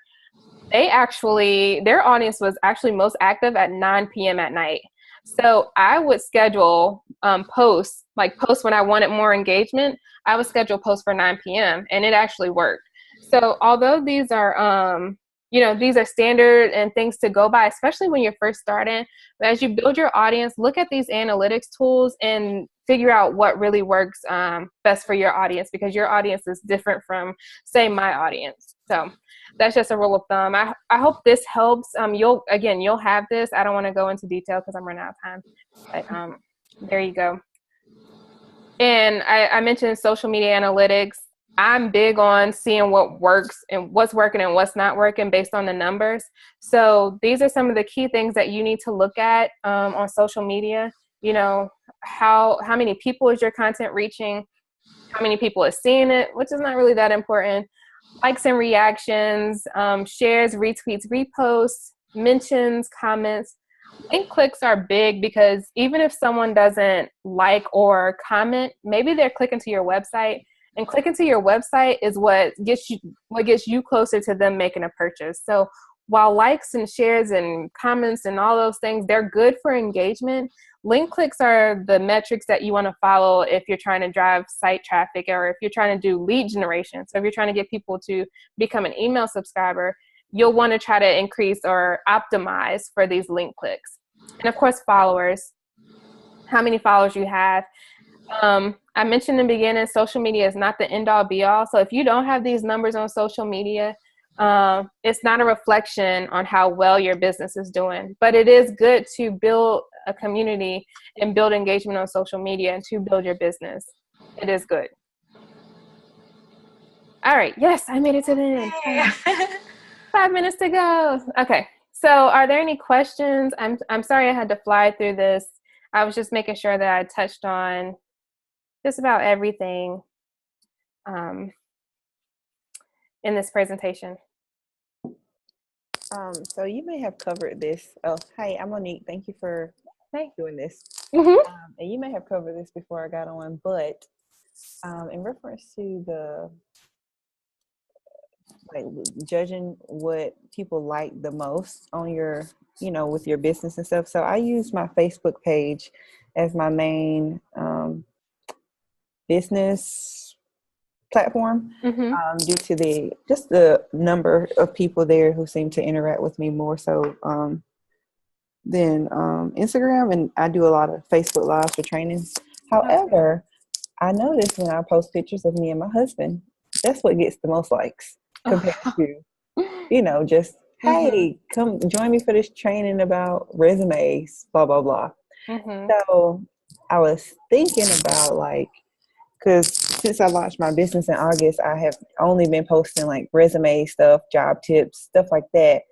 their audience was actually most active at 9 p.m. at night. So I would schedule posts when I wanted more engagement. I would schedule posts for 9 p.m. and it actually worked. So although these are these are standard and things to go by, especially when you're first starting, but as you build your audience, look at these analytics tools and figure out what really works best for your audience, because your audience is different from, say, my audience. So that's just a rule of thumb. I hope this helps. You'll have this. I don't want to go into detail because I'm running out of time, but there you go. And I mentioned social media analytics. I'm big on seeing what works and what's working and what's not working based on the numbers. So these are some of the key things that you need to look at on social media. How many people is your content reaching? How many people are seeing it, which is not really that important. Likes and reactions, shares, retweets, reposts, mentions, comments. Link clicks are big because even if someone doesn't like or comment, maybe they're clicking to your website. And clicking to your website is what gets you closer to them making a purchase. So while likes and shares and comments and all those things, they're good for engagement, link clicks are the metrics that you want to follow if you're trying to drive site traffic or if you're trying to do lead generation. So if you're trying to get people to become an email subscriber, you'll want to try to increase or optimize for these link clicks. And of course, followers, how many followers you have. I mentioned in the beginning, social media is not the end all be all. So if you don't have these numbers on social media, it's not a reflection on how well your business is doing, but it is good to build a community and build engagement on social media and to build your business. It is good. All right. Yes, I made it to the end. 5 minutes to go. Okay. So are there any questions? I'm sorry I had to fly through this. I was just making sure that I touched on just about everything in this presentation. So you may have covered this. Oh, hi, I'm Monique. Thank you for doing this. Mm-hmm. And you may have covered this before I got on, but in reference to the judging what people like the most on your, with your business and stuff. So I use my Facebook page as my main business platform, due to the number of people there who seem to interact with me more so than Instagram, and I do a lot of Facebook Lives for trainings. However, I notice when I post pictures of me and my husband, that's what gets the most likes compared to, just, hey, come join me for this training about resumes, blah, blah, blah. So I was thinking about because since I launched my business in August, I have only been posting like resume stuff, job tips, stuff like that.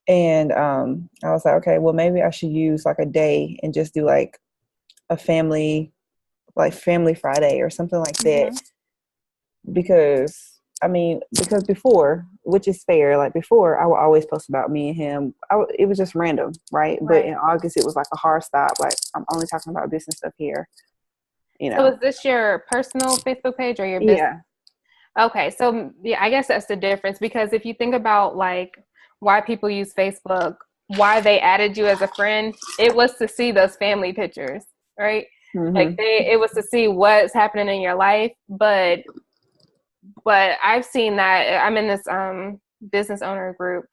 And I was like, okay, well, maybe I should use like a day and just do like a family Friday or something like that. Because before, which is fair, like before, I would always post about me and him. It was just random, right? But in August, it was like a hard stop. Like, I'm only talking about business stuff here, you know. So is this your personal Facebook page or your business? Yeah. Okay, so yeah, I guess that's the difference, because if you think about like why people use Facebook, why they added you as a friend, it was to see those family pictures, right? Like it was to see what's happening in your life, but I've seen that I'm in this business owner group.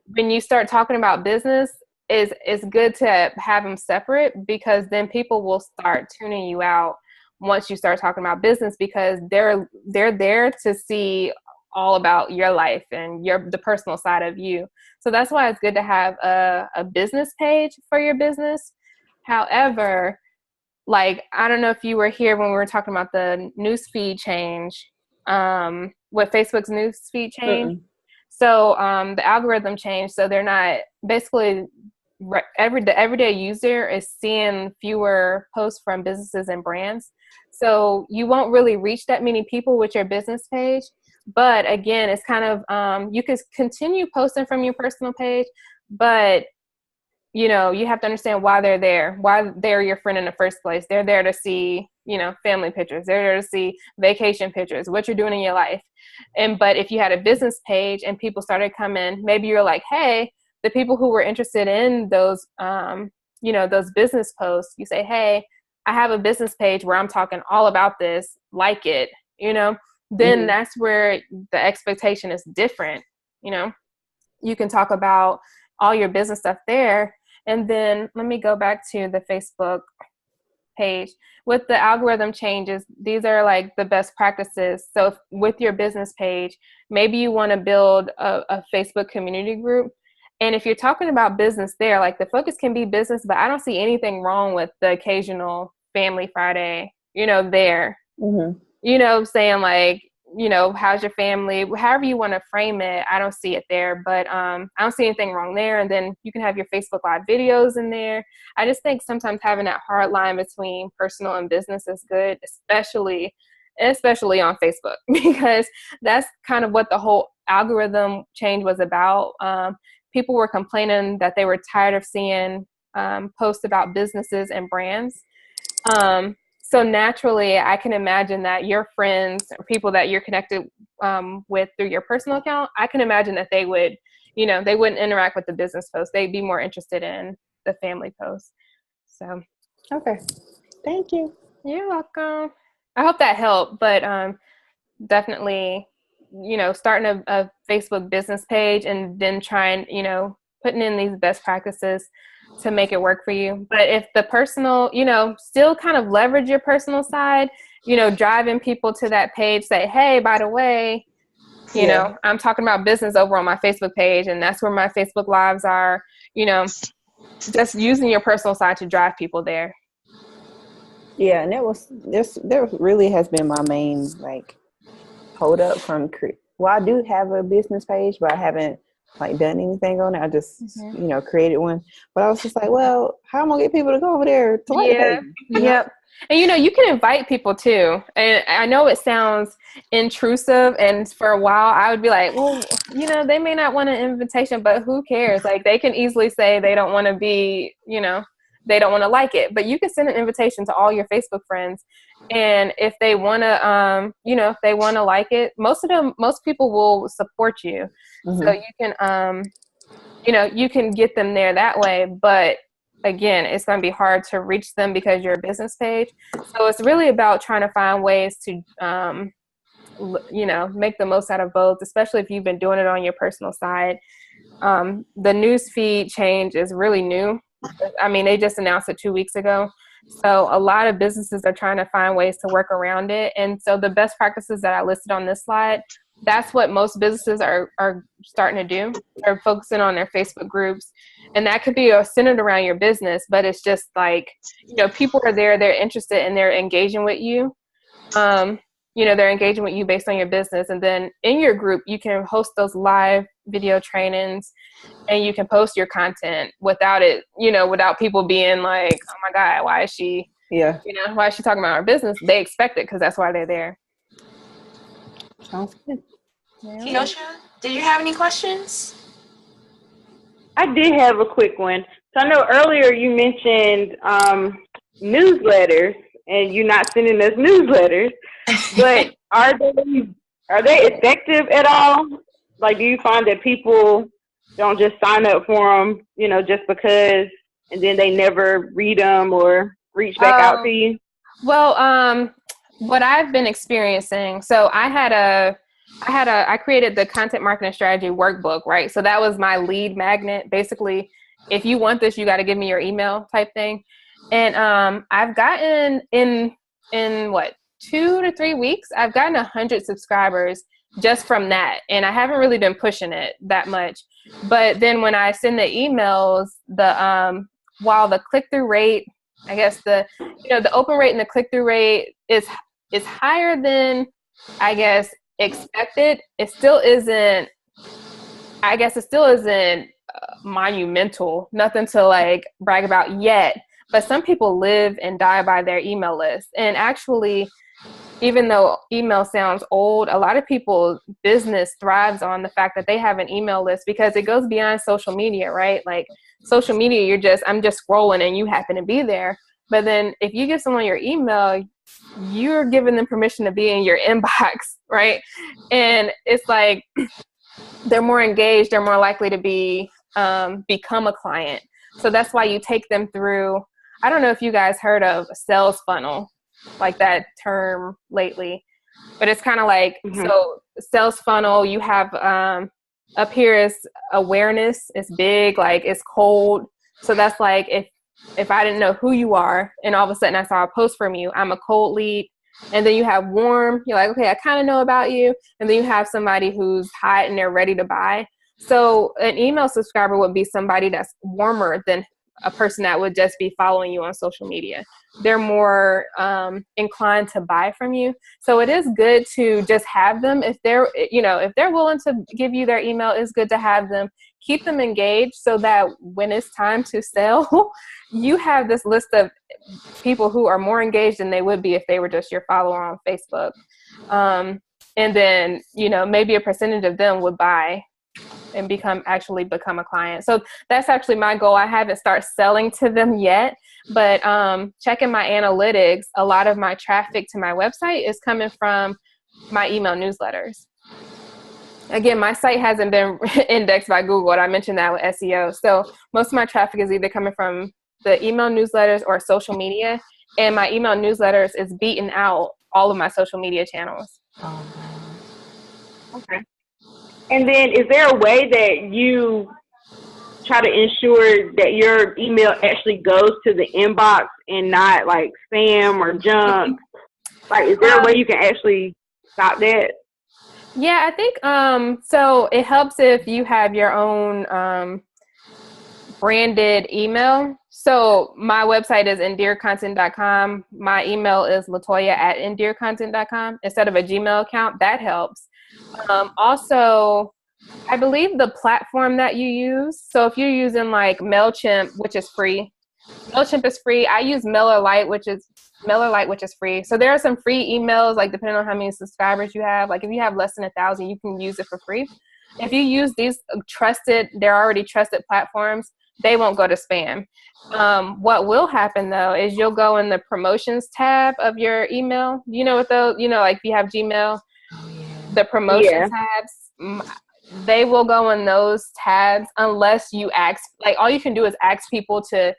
When you start talking about business, it's good to have them separate, because then people will start tuning you out once you start talking about business, because they're there to see all about your life and the personal side of you. So that's why it's good to have a business page for your business. However, like, I don't know if you were here when we were talking about the newsfeed change, with Facebook's newsfeed change. So the algorithm changed. So they're not, basically the everyday user is seeing fewer posts from businesses and brands. So you won't really reach that many people with your business page. But again, it's kind of, you can continue posting from your personal page, but you know, you have to understand why they're there, why they're your friend in the first place. They're there to see, you know, family pictures. They're there to see vacation pictures, what you're doing in your life. But if you had a business page and people started coming, maybe you're like, hey, the people who were interested in those, you know, those business posts, you say, hey, I have a business page where I'm talking all about this, like it, you know, then that's where the expectation is different. You know, you can talk about all your business stuff there. And then let me go back to the Facebook page. With the algorithm changes, these are like the best practices. So with your business page, maybe you want to build a Facebook community group. And if you're talking about business there, like the focus can be business, but I don't see anything wrong with the occasional Family Friday, you know, there. You know, saying like, you know, how's your family, however you want to frame it. I don't see it there, but I don't see anything wrong there. And then you can have your Facebook Live videos in there. I just think sometimes having that hard line between personal and business is good, especially on Facebook, because that's kind of what the whole algorithm change was about. People were complaining that they were tired of seeing posts about businesses and brands. So naturally, I can imagine that your friends or people that you're connected with through your personal account, I can imagine that they would, you know, they wouldn't interact with the business posts. They'd be more interested in the family posts. So, okay. Thank you. You're welcome. I hope that helped, but definitely, you know, starting a Facebook business page and then trying, you know, putting in these best practices to make it work for you. But if the personal, you know, still kind of leverage your personal side, you know, driving people to that page, say, hey, by the way, you know, I'm talking about business over on my Facebook page, and that's where my Facebook Lives are, you know, just using your personal side to drive people there. Yeah, and that really has been my main like hold up from well, I do have a business page, but I haven't like done anything on it. I just you know, created one, but I was just like, well, how am I gonna get people to go over there to like the page? Yep. And you know, you can invite people too. And I know it sounds intrusive, and for a while I would be like, well, you know, they may not want an invitation, but who cares? Like, they can easily say they don't want to be, you know, they don't want to like it, but you can send an invitation to all your Facebook friends. And if they want to, you know, if they want to like it, most people will support you. So you can, you know, you can get them there that way. But again, it's going to be hard to reach them because you're a business page. So it's really about trying to find ways to, you know, make the most out of both, especially if you've been doing it on your personal side. The news feed change is really new. I mean, they just announced it 2 weeks ago. So a lot of businesses are trying to find ways to work around it. And so the best practices that I listed on this slide, that's what most businesses are starting to do. They're focusing on their Facebook groups. And that could be centered around your business, but it's just like, you know, people are there, they're interested, and they're engaging with you. they're engaging with you based on your business. And then in your group, you can host those live video trainings and you can post your content without it, without people being like, oh my God, why is she, why is she talking about our business? They expect it because that's why they're there. Sounds good. Yeah. Keosha, did you have any questions? I did have a quick one. So I know earlier you mentioned newsletters, and you're not sending us newsletters, but are they effective at all? Like, do you find that people don't just sign up for them, just because, and then they never read them or reach back out to you? Well, what I've been experiencing, so I created the content marketing strategy workbook, right? So that was my lead magnet. Basically, if you want this, you got to give me your email type thing. And I've gotten in what, 2 to 3 weeks, I've gotten 100 subscribers just from that. And I haven't really been pushing it that much. But then when I send the emails, while the click-through rate, I guess the open rate and the click-through rate is higher than, I guess, expected, it still isn't monumental, nothing to like brag about yet. But some people live and die by their email list. And actually, even though email sounds old, a lot of people's business thrives on the fact that they have an email list, because it goes beyond social media, right? Like social media, I'm just scrolling and you happen to be there. But then if you give someone your email, you're giving them permission to be in your inbox, right? And it's like they're more engaged, they're more likely to become a client. So that's why you take them through. I don't know if you guys heard of a sales funnel, like that term lately, but it's kind of like, so sales funnel, you have up here is awareness. It's big, like it's cold. So that's like if I didn't know who you are and all of a sudden I saw a post from you, I'm a cold lead. And then you have warm, you're like, okay, I kind of know about you. And then you have somebody who's hot and they're ready to buy. So an email subscriber would be somebody that's warmer than a person that would just be following you on social media. They're more inclined to buy from you. So it is good to just have them. If they're willing to give you their email, it's good to have them. Keep them engaged so that when it's time to sell, you have this list of people who are more engaged than they would be if they were just your follower on Facebook. And then, maybe a percentage of them would buy and become a client. So that's actually my goal. I haven't started selling to them yet, but checking my analytics, a lot of my traffic to my website is coming from my email newsletters. Again, my site hasn't been indexed by Google, and I mentioned that with SEO. So most of my traffic is either coming from the email newsletters or social media, and my email newsletters is beating out all of my social media channels. Okay. And then is there a way that you try to ensure that your email actually goes to the inbox and not like spam or junk? Like, is there a way you can actually stop that? Yeah, I think so it helps if you have your own branded email. So my website is endearcontent.com. My email is latoya@endearcontent.com instead of a Gmail account. That helps. Also, I believe the platform that you use. So if you're using like MailChimp, which is free, MailChimp is free. I use MailerLite, which is free. So there are some free emails, like depending on how many subscribers you have. Like if you have less than 1,000, you can use it for free. If you use these they're already trusted platforms, they won't go to spam. What will happen though is you'll go in the promotions tab of your email. You know what those, like if you have Gmail, the promotion tabs, they will go in those tabs unless you ask. Like all you can do is ask people to,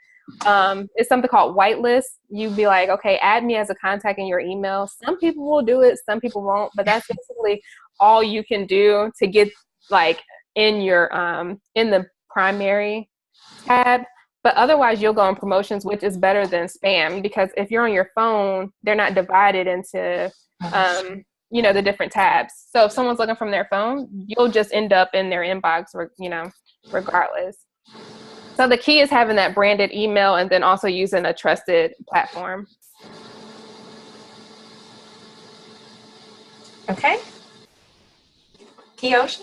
it's something called whitelist. You'd be like, okay, add me as a contact in your email. Some people will do it, some people won't, but that's basically all you can do to get like in your in the primary tab. But otherwise you'll go in promotions, which is better than spam, because if you're on your phone, they're not divided into the different tabs. So if someone's looking from their phone, you'll just end up in their inbox, regardless. So the key is having that branded email and then also using a trusted platform. Okay. Kiyoshi?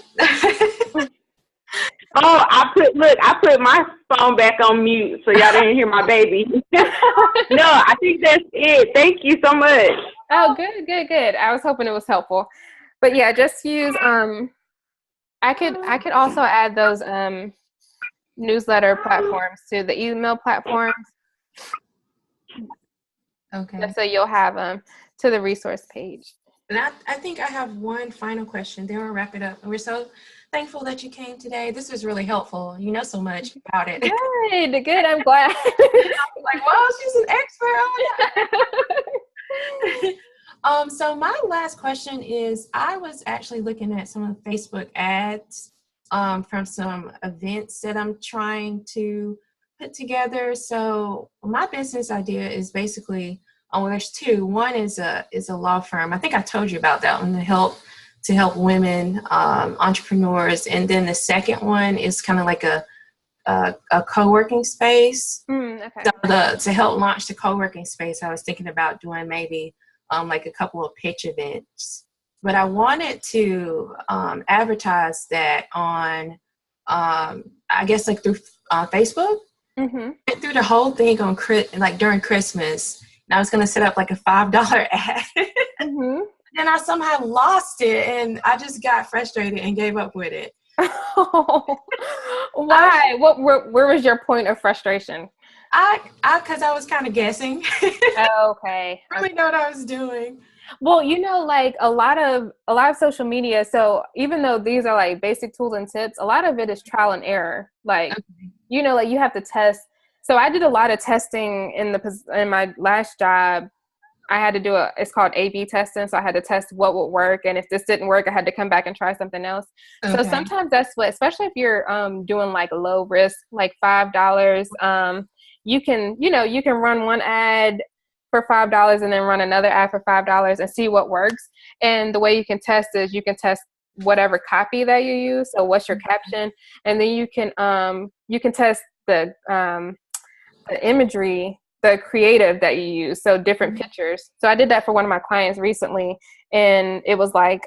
Oh, I put my phone back on mute so y'all didn't hear my baby. No, I think that's it. Thank you so much. Oh, good. I was hoping it was helpful. But yeah, just use I could also add those newsletter platforms to the email platforms. Okay. Just so you'll have them to the resource page. And I think I have one final question. Then we'll wrap it up. And we're so thankful that you came today. This was really helpful. You know so much about it. Good. I'm glad. Like, well, she's an expert on that. So my last question is, I was actually looking at some of the Facebook ads from some events that I'm trying to put together. So my business idea is basically, well, there's two. One is a law firm. I think I told you about that one, to help women entrepreneurs, and then the second one is kind of like a co-working space. Okay. So to help launch the co-working space, I was thinking about doing maybe like a couple of pitch events. But I wanted to advertise that on, I guess, like through Facebook. Mm-hmm. Went through the whole thing on like during Christmas, and I was going to set up like a $5 ad. Mm-hmm. Then I somehow lost it, and I just got frustrated and gave up with it. Why? Where was your point of frustration? Because I was kind of guessing. Okay. I really know what I was doing. Well, like a lot of social media. So even though these are like basic tools and tips, a lot of it is trial and error. Like, okay. Like you have to test. So I did a lot of testing in my last job. I had to do it's called A/B testing. So I had to test what would work. And if this didn't work, I had to come back and try something else. Okay. So sometimes that's especially if you're doing like low risk, like $5, you can run one ad for $5 and then run another ad for $5 and see what works. And the way you can test is you can test whatever copy that you use. So what's your caption? And then you can test the imagery, the creative that you use. So different pictures. So I did that for one of my clients recently, and it was like,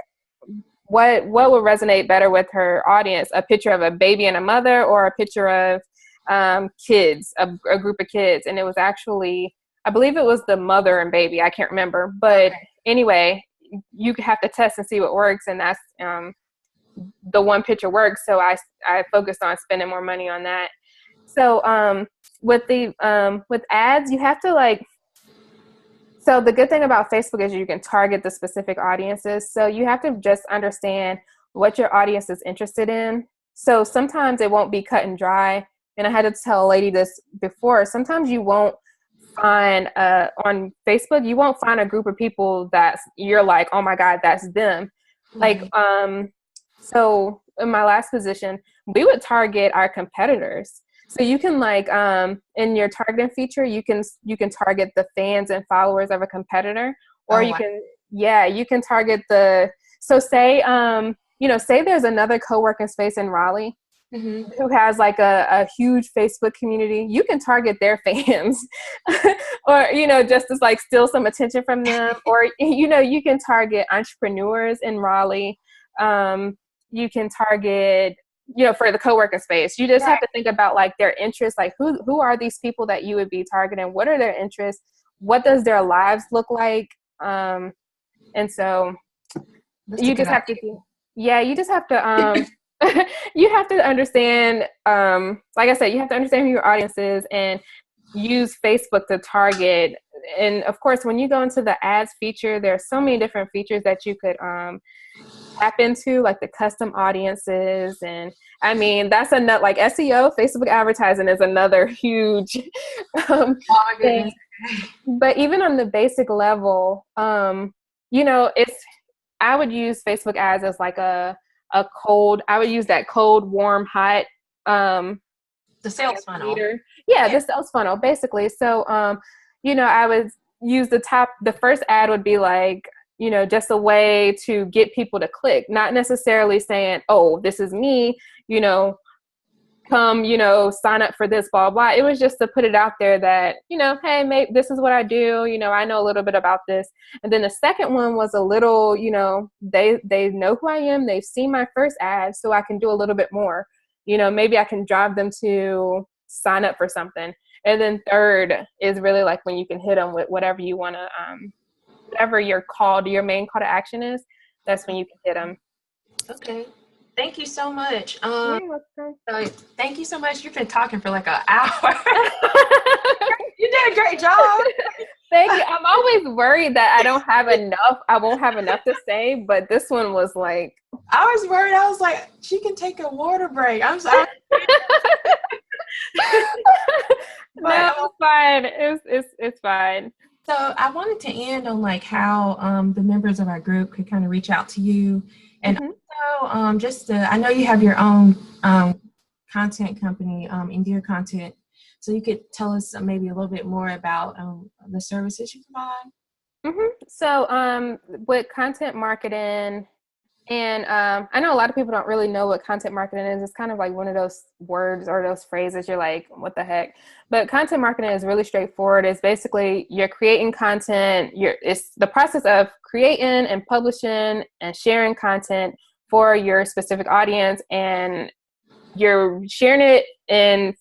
what would resonate better with her audience? A picture of a baby and a mother, or a picture of kids, a group of kids? And it was actually, I believe it was the mother and baby. I can't remember. But anyway, you have to test and see what works. And that's the one picture works. So I focused on spending more money on that. So with ads, you have to so the good thing about Facebook is you can target the specific audiences. So you have to just understand what your audience is interested in. So sometimes it won't be cut and dry. And I had to tell a lady this before. Sometimes you won't find on Facebook, you won't find a group of people that you're like, oh my God, that's them. Mm-hmm. So in my last position, we would target our competitors. So you can in your targeting feature, you can target the fans and followers of a competitor, or you can target so say there's another co-working space in Raleigh. Mm-hmm. Who has like a huge Facebook community. You can target their fans or, just to steal some attention from them, or, you can target entrepreneurs in Raleigh. You can target, for the co-working space. You just have to think about their interests, who are these people that you would be targeting? What are their interests? What does their lives look like? And so you just have to you have to understand, like I said, you have to understand who your audience is and use Facebook to target. And of course, when you go into the ads feature, there are so many different features that you could tap into, like the custom audiences. And I mean, that's another, SEO, Facebook advertising is another huge thing. But even on the basic level, I would use Facebook ads as I would use that cold, warm, hot, the sales funnel. The sales funnel, basically. So, I would use the first ad would be just a way to get people to click, not necessarily saying, oh, this is me, come, sign up for this, blah, blah. It was just to put it out there that, hey, maybe this is what I do. I know a little bit about this. And then the second one was a little, they know who I am. They've seen my first ad, so I can do a little bit more. Maybe I can drive them to sign up for something. And then third is really like when you can hit them with whatever you want to, whatever your main call to action is, that's when you can hit them. Okay. Thank you so much. Yeah, thank you so much. You've been talking for like an hour. You did a great job. Thank you. I'm always worried that I won't have enough to say, but this one was like. I was worried. I was like, she can take a water break. I'm sorry. No, it's fine. It's fine. So I wanted to end on like how the members of our group could kind of reach out to you, and also I know you have your own content company, Endear Content. So you could tell us maybe a little bit more about the services you provide. So with content marketing. And I know a lot of people don't really know what content marketing is. It's kind of like one of those words or those phrases you're like, what the heck? But content marketing is really straightforward. It's basically you're creating content. It's the process of creating and publishing and sharing content for your specific audience, and you're sharing it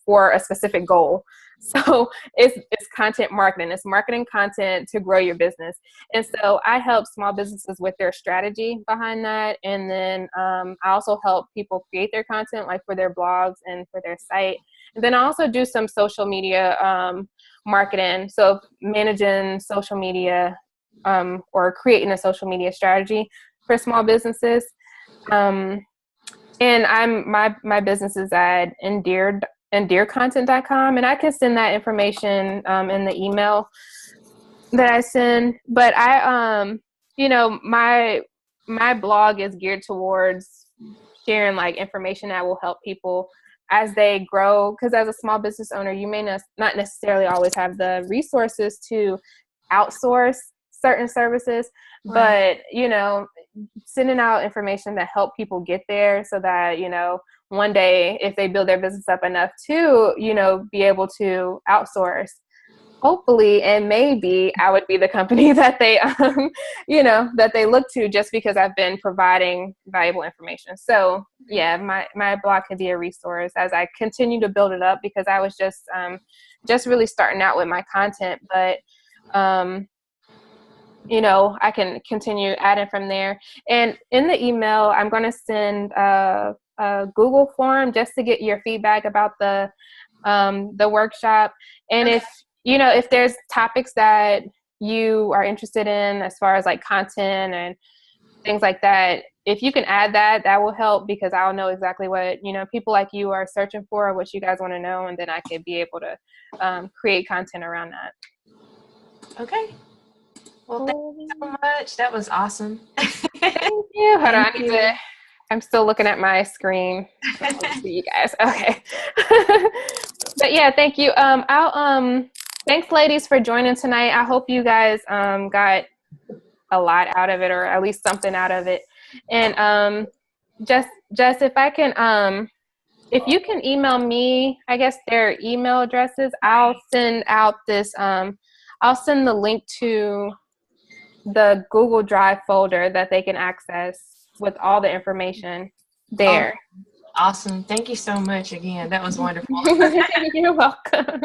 for a specific goal. So it's content marketing. It's marketing content to grow your business. And so I help small businesses with their strategy behind that. And then I also help people create their content, like for their blogs and for their site. And then I also do some social media marketing. So managing social media or creating a social media strategy for small businesses. And my business is at endearcontent.com, and I can send that information in the email that I send. But I my blog is geared towards sharing like information that will help people as they grow, because as a small business owner, you may not necessarily always have the resources to outsource certain services, right. But sending out information that help people get there, so that one day if they build their business up enough to be able to outsource, hopefully and maybe I would be the company that they that they look to, just because I've been providing valuable information. So yeah, my blog could be a resource as I continue to build it up, because I was just really starting out with my content. But I can continue adding from there. And in the email, I'm going to send a Google form just to get your feedback about the workshop. And Okay. if there's topics that you are interested in, as far as like content and things like that, if you can add that will help, because I'll know exactly what people like you are searching for, what you guys want to know, and then I could be able to create content around that. Okay. Well, thank you so much. That was awesome. Thank you. Hold on. I'm still looking at my screen. I'll see you guys. Okay. But yeah, thank you. Thanks ladies for joining tonight. I hope you guys got a lot out of it, or at least something out of it. And just if I can if you can email me, I guess their email addresses, I'll send out this I'll send the link to the Google Drive folder that they can access with all the information there. Oh, awesome. Thank you so much again. That was wonderful. You're welcome.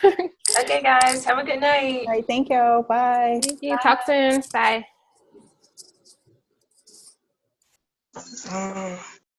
Okay, guys. Have a good night. All right. Thank you. Bye. Thank you. Talk soon. Bye.